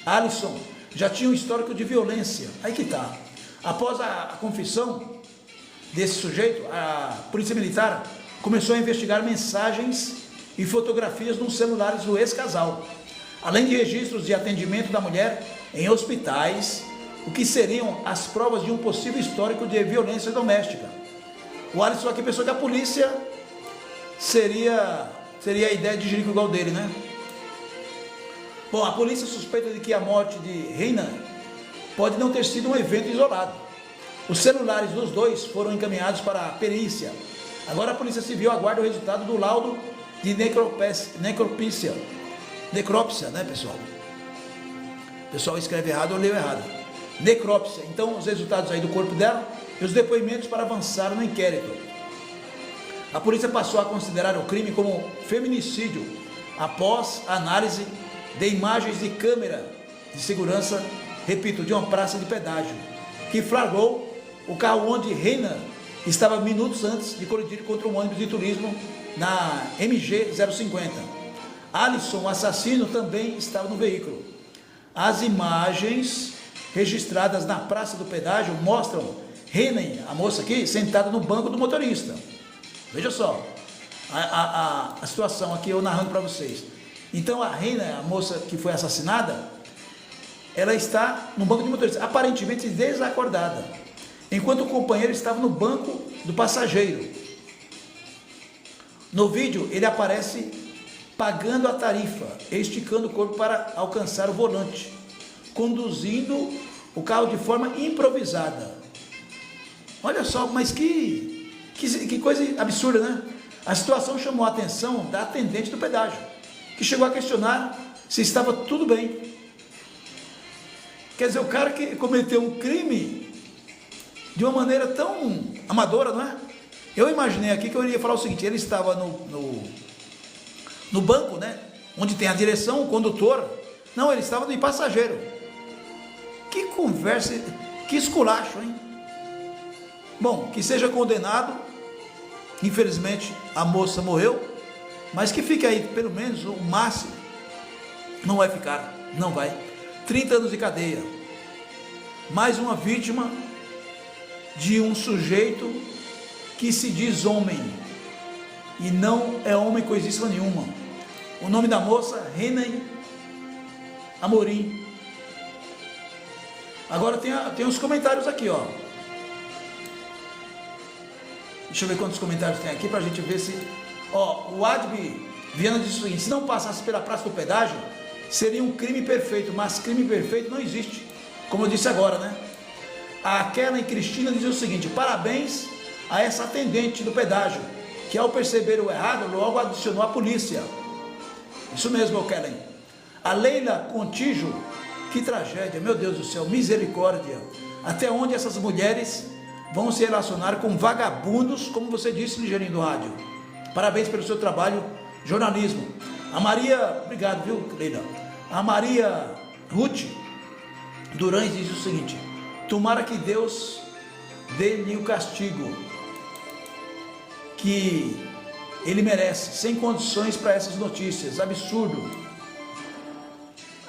Alisson, já tinha um histórico de violência. Aí que tá. Após a confissão desse sujeito, a Polícia Militar começou a investigar mensagens e fotografias nos celulares do ex-casal, além de registros de atendimento da mulher em hospitais, o que seriam as provas de um possível histórico de violência doméstica. O Alisson aqui pensou que a polícia seria a ideia de jirico igual dele, né? Bom, a polícia suspeita de que a morte de Reina pode não ter sido um evento isolado. Os celulares dos dois foram encaminhados para a perícia. Agora a Polícia Civil aguarda o resultado do laudo de necropsia, né, pessoal? O pessoal escreve errado ou leu errado. Necrópsia. Então, os resultados aí do corpo dela e os depoimentos para avançar no inquérito. A polícia passou a considerar o crime como feminicídio após a análise de imagens de câmera de segurança, repito, de uma praça de pedágio, que flagrou o carro onde Reina estava minutos antes de colidir contra um ônibus de turismo na MG 050. Alisson, o assassino, também estava no veículo. As imagens registradas na praça do pedágio mostram Reina, a moça aqui, sentada no banco do motorista. Veja só a situação aqui, eu narrando para vocês. Então a Reina, a moça que foi assassinada, ela está no banco de motorista, aparentemente desacordada, enquanto o companheiro estava no banco do passageiro. No vídeo ele aparece pagando a tarifa, esticando o corpo para alcançar o volante, conduzindo o carro de forma improvisada. Olha só, mas que coisa absurda, né? A situação chamou a atenção da atendente do pedágio, que chegou a questionar se estava tudo bem. Quer dizer, o cara que cometeu um crime de uma maneira tão amadora, não é? Eu imaginei aqui que eu iria falar o seguinte: ele estava no banco, né? Onde tem a direção, o condutor. Não, ele estava de passageiro. Que conversa, que esculacho, hein? Bom, que seja condenado. Infelizmente a moça morreu, mas que fique aí pelo menos o máximo. Não vai ficar, não vai. 30 anos de cadeia. Mais uma vítima de um sujeito que se diz homem e não é homem coisíssima nenhuma. O nome da moça, Renaí Amorim. Agora tem uns comentários aqui, ó. Deixa eu ver quantos comentários tem aqui pra gente ver se... Ó, o Adb Viana diz o seguinte: se não passasse pela Praça do Pedágio, seria um crime perfeito, mas crime perfeito não existe, como eu disse agora, né? A Kellen Cristina diz o seguinte: parabéns a essa atendente do pedágio, que ao perceber o errado, logo adicionou a polícia. Isso mesmo, Kellen. A Leila Contígio: que tragédia, meu Deus do céu, misericórdia. Até onde essas mulheres vão se relacionar com vagabundos, como você disse, Ligeirinho do Rádio. Parabéns pelo seu trabalho, jornalismo. A Maria, obrigado, viu, Leila? A Maria Ruth Durães diz o seguinte: tomara que Deus dê-lhe o castigo que ele merece, sem condições para essas notícias, absurdo.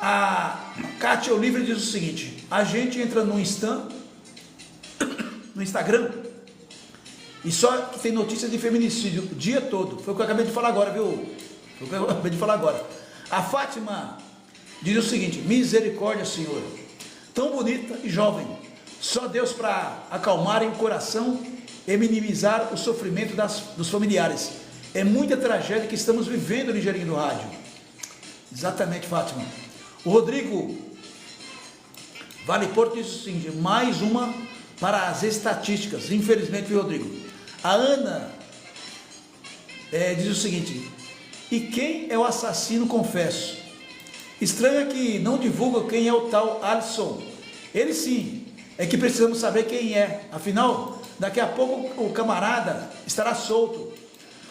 A Kátia Olivia diz o seguinte: a gente entra no Instagram e só que tem notícias de feminicídio o dia todo. Foi o que eu acabei de falar agora, viu? Foi o que eu acabei de falar agora. A Fátima diz o seguinte: misericórdia, Senhor, tão bonita e jovem, só Deus para acalmarem o coração e minimizar o sofrimento dos familiares. É muita tragédia que estamos vivendo, Ligeirinho do Rádio. Exatamente, Fátima. O Rodrigo Vale Porto diz o seguinte: mais uma para as estatísticas, infelizmente, viu, Rodrigo? A Ana diz o seguinte: e quem é o assassino, confesso? Estranho é que não divulga quem é o tal Alisson. Ele sim, é que precisamos saber quem é. Afinal, daqui a pouco o camarada estará solto.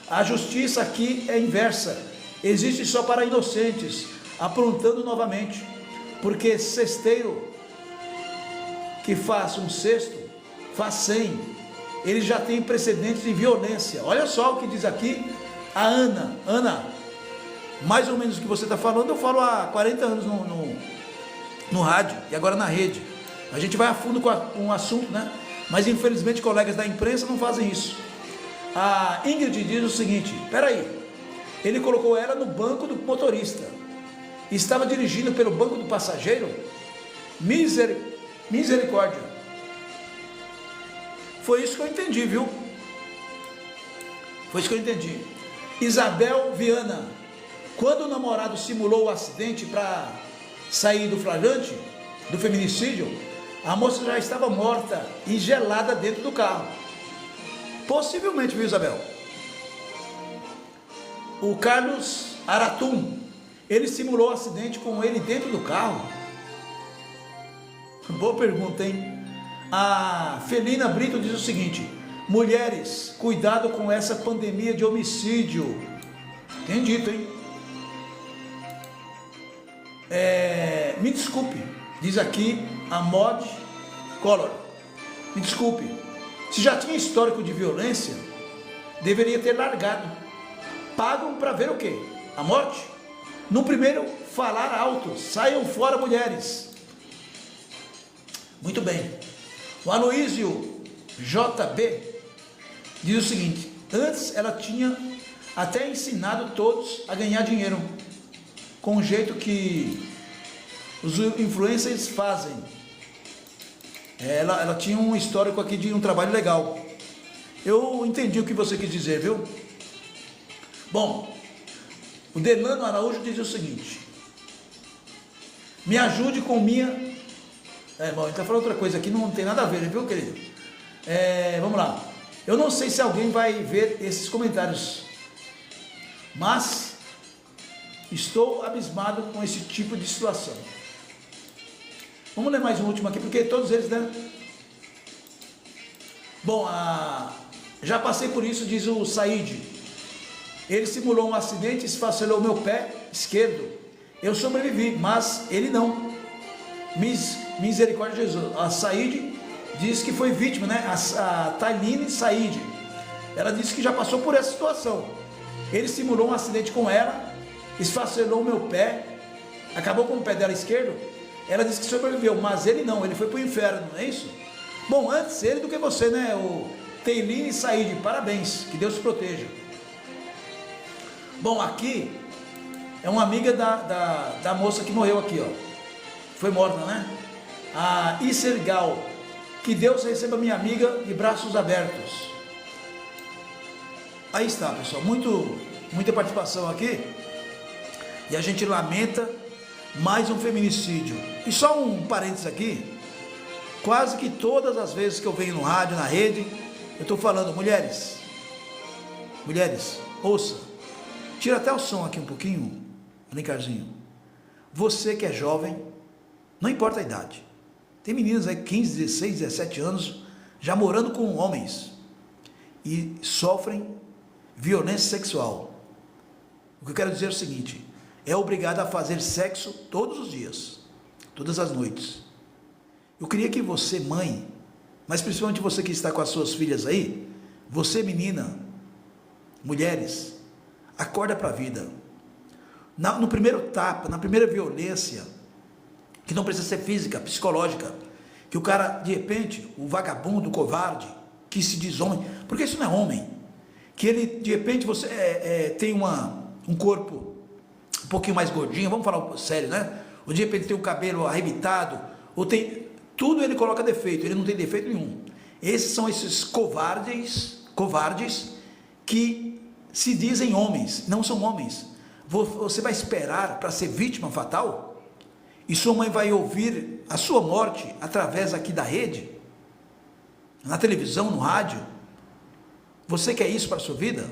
A justiça aqui é inversa, existe só para inocentes, aprontando novamente, porque cesteiro que faz um cesto, faz 100, ele já tem precedentes de violência. Olha só o que diz aqui a Ana. Ana, mais ou menos o que você está falando, eu falo há 40 anos no rádio e agora na rede. A gente vai a fundo com um assunto, né? Mas infelizmente colegas da imprensa não fazem isso. A Ingrid diz o seguinte: peraí, ele colocou ela no banco do motorista, estava dirigindo pelo banco do passageiro? Misericórdia. Foi isso que eu entendi, viu? Foi isso que eu entendi. Isabel Viana: quando o namorado simulou o acidente para sair do flagrante, do feminicídio, a moça já estava morta e gelada dentro do carro. Possivelmente, viu, Isabel? O Carlos Aratum: ele simulou o acidente com ele dentro do carro? Boa pergunta, hein? A Felina Brito diz o seguinte: mulheres, cuidado com essa pandemia de homicídio. Tem dito, hein? Me desculpe, diz aqui a Mod Color. Me desculpe, se já tinha histórico de violência, deveria ter largado. Pagam para ver o quê? A morte? No primeiro, falar alto: saiam fora, mulheres. Muito bem. O Aloísio JB diz o seguinte: antes ela tinha até ensinado todos a ganhar dinheiro, com o jeito que os influencers fazem. Ela tinha um histórico aqui de um trabalho legal. Eu entendi o que você quis dizer, viu? Bom, o Delano Araújo diz o seguinte: me ajude com minha... bom, ele está falando outra coisa aqui, não tem nada a ver, viu, querido? Vamos lá. Eu não sei se alguém vai ver esses comentários, mas estou abismado com esse tipo de situação. Vamos ler mais um último aqui, porque todos eles, né? Bom, já passei por isso, diz o Said. Ele simulou um acidente e esfacelou meu pé esquerdo. Eu sobrevivi, mas ele não. Misericórdia de Jesus. A Said diz que foi vítima, né? A Tailine Said, ela disse que já passou por essa situação. Ele simulou um acidente com ela, esfacelou o meu pé, acabou com o pé dela esquerdo. Ela disse que sobreviveu, mas ele não, ele foi para o inferno, não é isso? Bom, antes ele do que você, né? O Tailine Said, parabéns, que Deus te proteja. Bom, aqui é uma amiga da moça que morreu aqui, ó. foi morta, né? A Issergal, que Deus receba minha amiga de braços abertos. Aí está, pessoal, muita participação aqui, e a gente lamenta mais um feminicídio. E só um parênteses aqui, quase que todas as vezes que eu venho no rádio, na rede, eu estou falando, mulheres, ouça, tira até o som aqui um pouquinho, Lincarzinho. Você que é jovem, não importa a idade, tem meninas aí 15, 16, 17 anos, já morando com homens, e sofrem violência sexual. O que eu quero dizer é o seguinte, é obrigado a fazer sexo todos os dias, todas as noites. Eu queria que você, mãe, mas principalmente você que está com as suas filhas aí, você menina, mulheres, acorda para a vida. No primeiro tapa, na primeira violência, que não precisa ser física, psicológica, que o cara, de repente, o vagabundo, o covarde, que se diz homem, porque isso não é homem, que ele, de repente, você tem um corpo um pouquinho mais gordinho, vamos falar sério, né? Ou de repente tem o cabelo arrebitado, ou tem... Tudo ele coloca defeito, ele não tem defeito nenhum. Esses são esses covardes que se dizem homens, não são homens. Você vai esperar para ser vítima fatal? E sua mãe vai ouvir a sua morte através aqui da rede? Na televisão, no rádio? Você quer isso para a sua vida?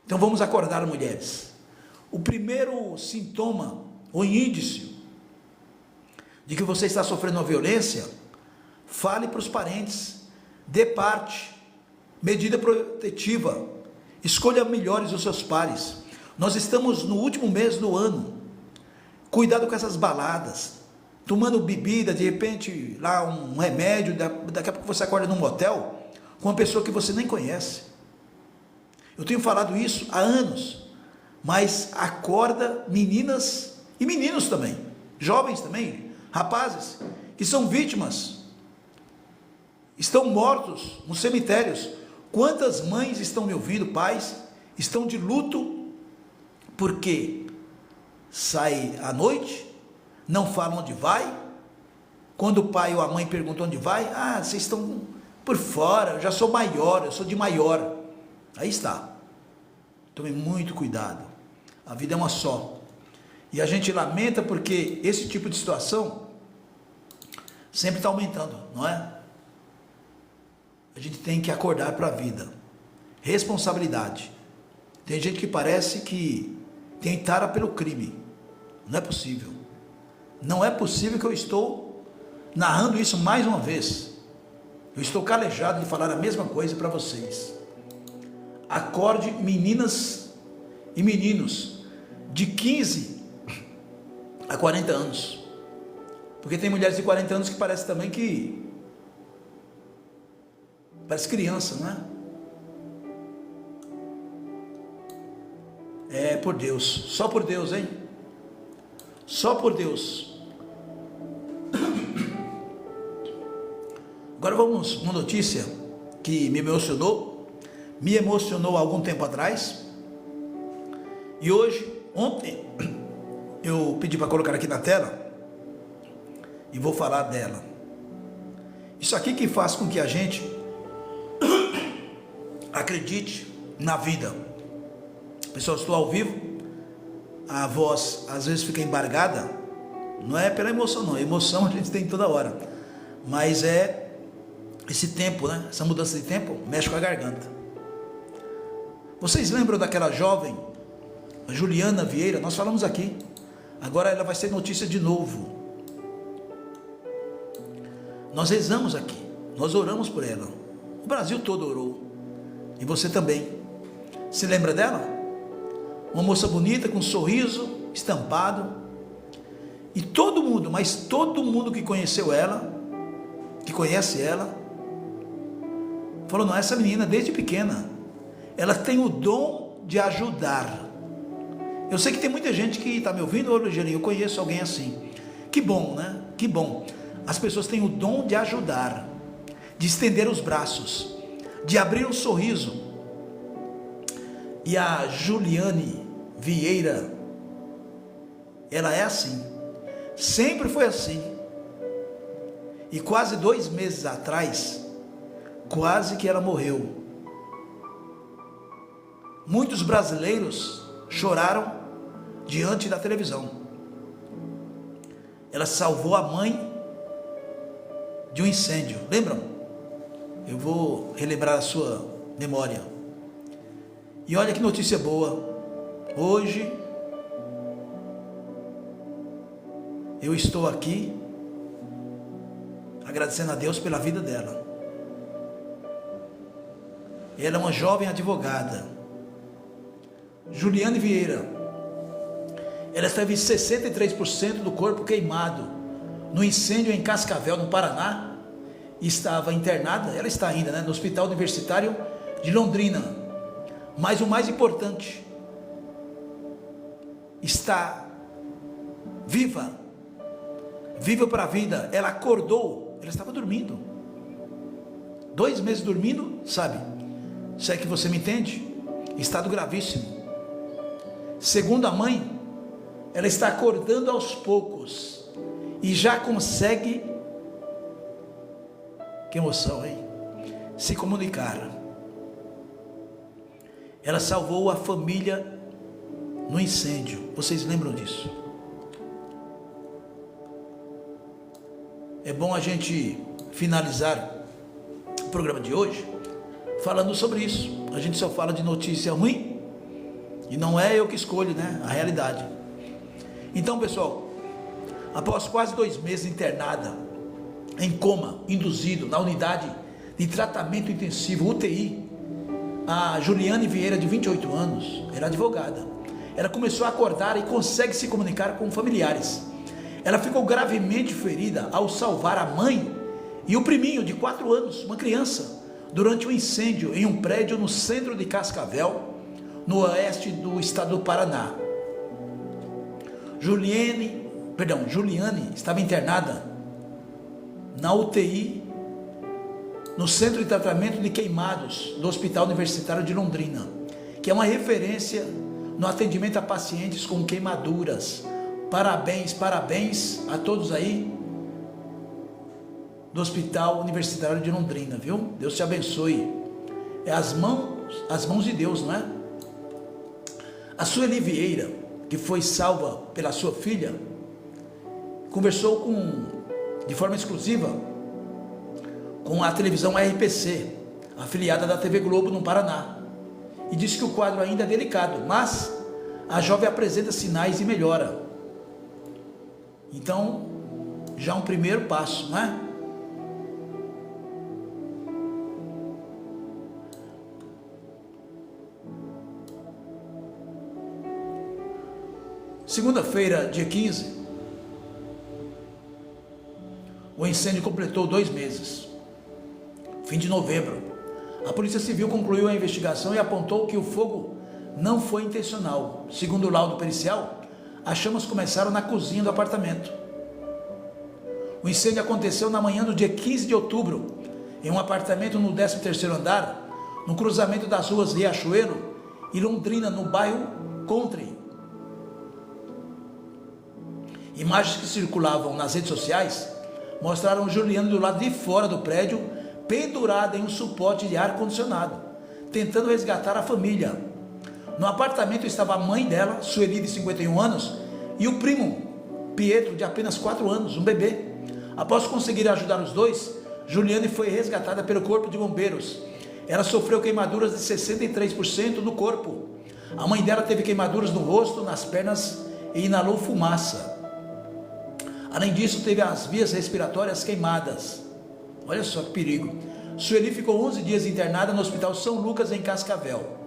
Então vamos acordar, mulheres. O primeiro sintoma, ou indício, de que você está sofrendo uma violência, fale para os parentes, dê parte, medida protetiva, escolha melhores os seus pares. Nós estamos no último mês do ano, cuidado com essas baladas, tomando bebida, de repente, lá um remédio, daqui a pouco você acorda num motel, com uma pessoa que você nem conhece. Eu tenho falado isso há anos, mas acorda meninas e meninos também, jovens também, rapazes, que são vítimas, estão mortos nos cemitérios. Quantas mães estão me ouvindo, pais, estão de luto, porque sai à noite, não falam onde vai, quando o pai ou a mãe perguntam onde vai, vocês estão por fora, eu já sou maior, eu sou de maior. Aí está, tome muito cuidado, a vida é uma só, e a gente lamenta porque esse tipo de situação sempre está aumentando, não é? A gente tem que acordar para a vida, responsabilidade. Tem gente que parece que tem tara pelo crime, não é possível, não é possível que eu estou narrando isso mais uma vez, eu estou calejado de falar a mesma coisa para vocês. Acorde, meninas e meninos de 15 a 40 anos, porque tem mulheres de 40 anos que parece também que parece criança, não é? É por Deus, só por Deus, hein? Só por Deus. Agora vamos uma notícia que me emocionou há algum tempo atrás, e ontem eu pedi para colocar aqui na tela, e vou falar dela. Isso aqui que faz com que a gente acredite na vida. Pessoal, estou ao vivo, a voz às vezes fica embargada, não é pela emoção não, a emoção a gente tem toda hora, mas é esse tempo, né? Essa mudança de tempo mexe com a garganta. Vocês lembram daquela jovem, a Juliana Vieira? Nós falamos aqui, agora ela vai ser notícia de novo. Nós rezamos aqui, nós oramos por ela, o Brasil todo orou, e você também. Se lembra dela? Uma moça bonita, com um sorriso estampado, e todo mundo, mas todo mundo que conheceu ela, que conhece ela, falou, não, essa menina desde pequena, ela tem o dom de ajudar. Eu sei que tem muita gente que está me ouvindo, eu conheço alguém assim, que bom, né? Que bom, as pessoas têm o dom de ajudar, de estender os braços, de abrir um sorriso. E a Juliane Vieira, ela é assim, Sempre foi assim. E quase 2 meses atrás, quase que ela morreu. Muitos brasileiros choraram diante da televisão. Ela salvou a mãe de um incêndio. Lembram? Eu vou relembrar a sua memória. E olha que notícia boa. Hoje eu estou aqui agradecendo a Deus pela vida dela. Ela é uma jovem advogada, Juliane Vieira. Ela teve 63% do corpo queimado no incêndio em Cascavel, no Paraná. Estava internada, ela está ainda, no Hospital Universitário de Londrina. Mas o mais importante, está viva para a vida. Ela acordou, ela estava dormindo, 2 meses dormindo, sabe? Se é que você me entende, estado gravíssimo. Segundo a mãe, ela está acordando aos poucos e já consegue, que emoção, hein? Se comunicar. Ela salvou a família no incêndio. Vocês lembram disso? É bom a gente finalizar o programa de hoje falando sobre isso. A gente só fala de notícia ruim e não é eu que escolho, a realidade. Então, pessoal, após quase 2 meses internada em coma induzido na unidade de tratamento intensivo UTI, a Juliane Vieira, de 28 anos, era advogada. Ela começou a acordar e consegue se comunicar com familiares. Ela ficou gravemente ferida ao salvar a mãe e o priminho de 4 anos, uma criança, durante um incêndio em um prédio no centro de Cascavel, no oeste do estado do Paraná. Juliane estava internada na UTI, no Centro de Tratamento de Queimados do Hospital Universitário de Londrina, que é uma referência no atendimento a pacientes com queimaduras. Parabéns a todos aí do Hospital Universitário de Londrina, viu? Deus te abençoe. É as mãos de Deus, não é? A Sueli Vieira, que foi salva pela sua filha, conversou de forma exclusiva com a televisão RPC, afiliada da TV Globo no Paraná, e disse que o quadro ainda é delicado, mas a jovem apresenta sinais de melhora. Então, já um primeiro passo, não é? Segunda-feira, dia 15, o incêndio completou 2 meses. Fim de novembro, a Polícia Civil concluiu a investigação e apontou que o fogo não foi intencional. Segundo o laudo pericial, as chamas começaram na cozinha do apartamento. O incêndio aconteceu na manhã do dia 15 de outubro, em um apartamento no 13º andar, no cruzamento das ruas Riachuelo e Londrina, no bairro Country. Imagens que circulavam nas redes sociais mostraram Juliane do lado de fora do prédio, pendurada em um suporte de ar-condicionado, tentando resgatar a família. No apartamento estava a mãe dela, Sueli, de 51 anos, e o primo, Pietro, de apenas 4 anos, um bebê. Após conseguir ajudar os dois, Juliane foi resgatada pelo Corpo de Bombeiros. Ela sofreu queimaduras de 63% no corpo. A mãe dela teve queimaduras no rosto, nas pernas e inalou fumaça. Além disso, teve as vias respiratórias queimadas. Olha só que perigo. Sueli ficou 11 dias internada no Hospital São Lucas, em Cascavel.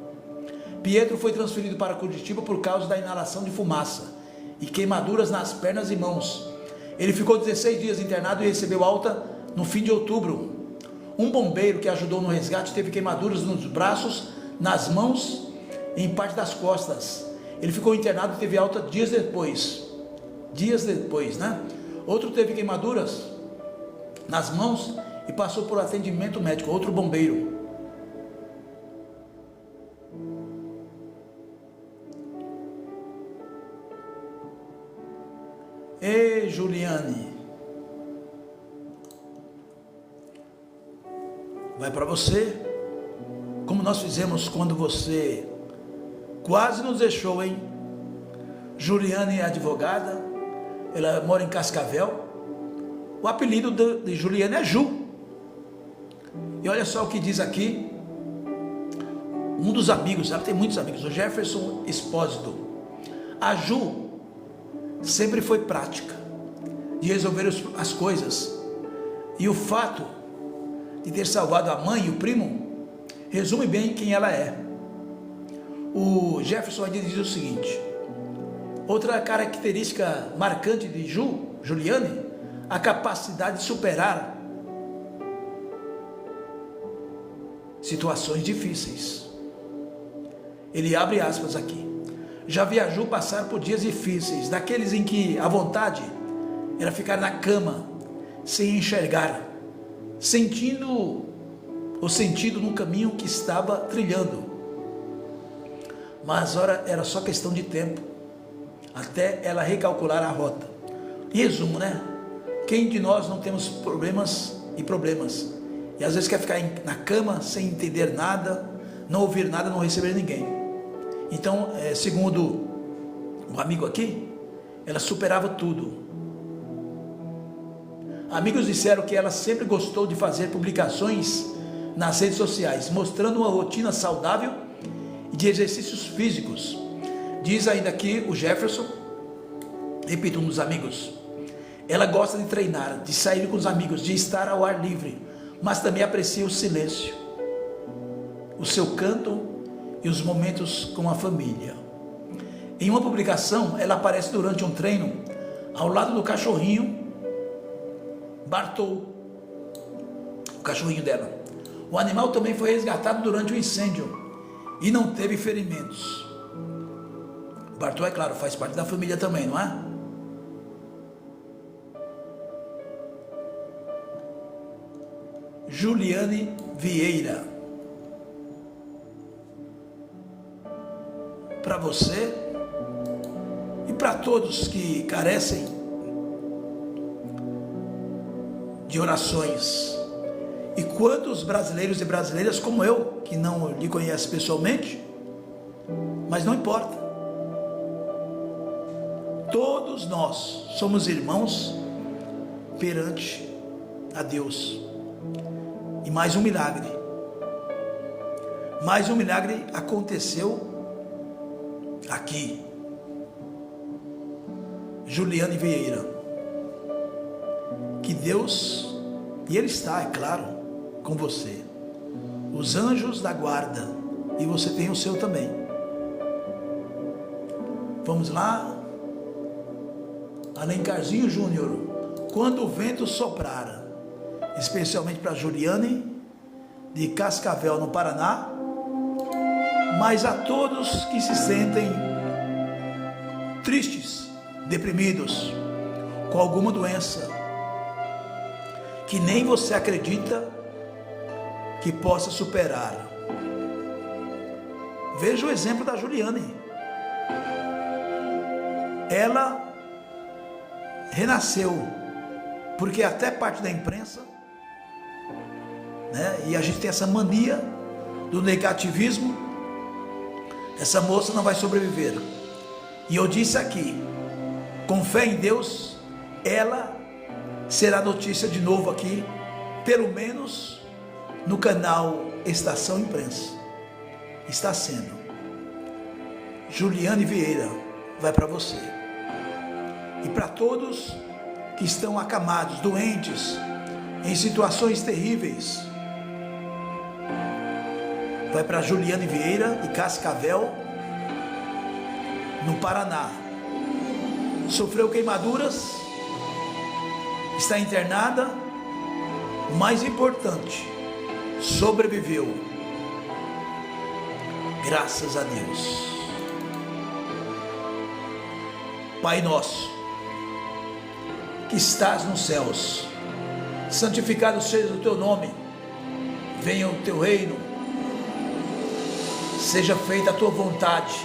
Pietro foi transferido para Curitiba por causa da inalação de fumaça e queimaduras nas pernas e mãos. Ele ficou 16 dias internado e recebeu alta no fim de outubro. Um bombeiro que ajudou no resgate teve queimaduras nos braços, nas mãos e em parte das costas. Ele ficou internado e teve alta dias depois, Outro teve queimaduras nas mãos e passou por atendimento médico, outro bombeiro. Ei, Juliane, vai para você, como nós fizemos quando você quase nos deixou, hein? Juliane é advogada, ela mora em Cascavel, o apelido de Juliane é Ju, e olha só o que diz aqui, um dos amigos, ela tem muitos amigos, o Jefferson Espósito. A Ju sempre foi prática de resolver as coisas, e o fato de ter salvado a mãe e o primo resume bem quem ela é. O Jefferson ainda diz o seguinte: outra característica marcante de Juliane, a capacidade de superar situações difíceis. Ele abre aspas aqui. Já vi a Ju passar por dias difíceis, daqueles em que a vontade era ficar na cama, sem enxergar, sentindo o sentido no caminho que estava trilhando. Mas ora, era só questão de tempo, até ela recalcular a rota. Em resumo, né? Quem de nós não temos problemas? E às vezes quer ficar na cama sem entender nada, não ouvir nada, não receber ninguém. Então, segundo um amigo aqui, ela superava tudo. Amigos disseram que ela sempre gostou de fazer publicações nas redes sociais, mostrando uma rotina saudável e de exercícios físicos. Diz ainda aqui o Jefferson, repito, um dos amigos, ela gosta de treinar, de sair com os amigos, de estar ao ar livre, mas também aprecia o silêncio, o seu canto e os momentos com a família. Em uma publicação, ela aparece durante um treino ao lado do cachorrinho Bartol, o cachorrinho dela. O animal também foi resgatado durante o incêndio e não teve ferimentos. Bartol, é claro, faz parte da família também, não é? Juliane Vieira, para você e para todos que carecem de orações, e quantos brasileiros e brasileiras como eu, que não lhe conhece pessoalmente, mas não importa, todos nós somos irmãos perante a Deus. E mais um milagre aconteceu aqui. Juliane Vieira, que Deus, e Ele está, é claro, com você, os anjos da guarda, e você tem o seu também. Vamos lá. Alencarzinho Júnior, quando o vento soprar, especialmente para Juliane de Cascavel, no Paraná, mas a todos que se sentem tristes, deprimidos, com alguma doença, que nem você acredita que possa superar. Veja o exemplo da Juliane. Ela renasceu, porque até parte da imprensa, né, e a gente tem essa mania do negativismo, essa moça não vai sobreviver. E eu disse aqui, com fé em Deus, ela será notícia de novo aqui, pelo menos no canal Estação Imprensa. Está sendo. Juliane Vieira vai para você. E para todos que estão acamados, doentes, em situações terríveis, vai para Juliane Vieira de Cascavel, no Paraná. Sofreu queimaduras, está internada, o mais importante, sobreviveu. Graças a Deus. Pai nosso, que estás nos céus, santificado seja o teu nome, venha o teu reino, seja feita a tua vontade,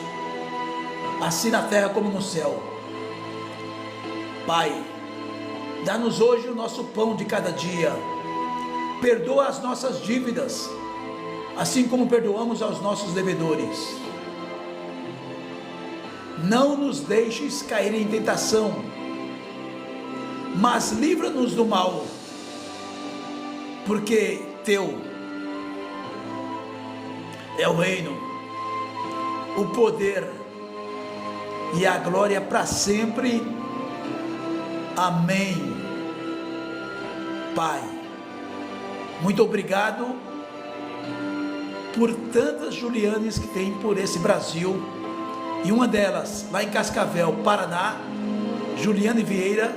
assim na terra como no céu. Pai, dá-nos hoje o nosso pão de cada dia. Perdoa as nossas dívidas, assim como perdoamos aos nossos devedores. Não nos deixes cair em tentação, mas livra-nos do mal, porque teu é o reino, o poder e a glória para sempre. Amém. Pai, muito obrigado por tantas Julianes que tem por esse Brasil, e uma delas lá em Cascavel, Paraná, Juliane Vieira,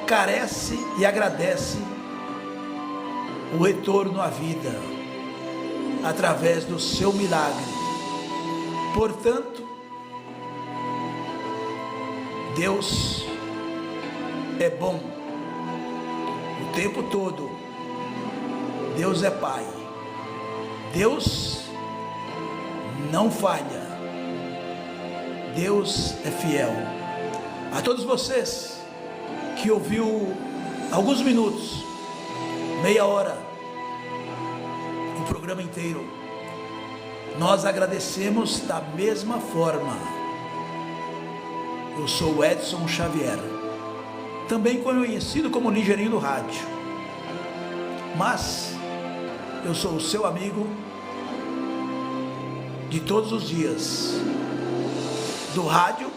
carece e agradece o retorno à vida através do seu milagre. Portanto, Deus é bom o tempo todo. Deus é Pai. Deus não falha. Deus é fiel. A todos vocês que ouviu alguns minutos, meia hora, o programa inteiro, nós agradecemos da mesma forma. Eu sou o Edson Xavier, também conhecido como Ligeirinho do Rádio, mas eu sou o seu amigo de todos os dias, do rádio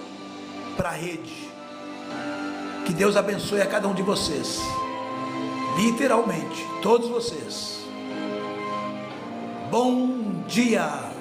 para a rede. Que Deus abençoe a cada um de vocês, literalmente, todos vocês. Bom dia!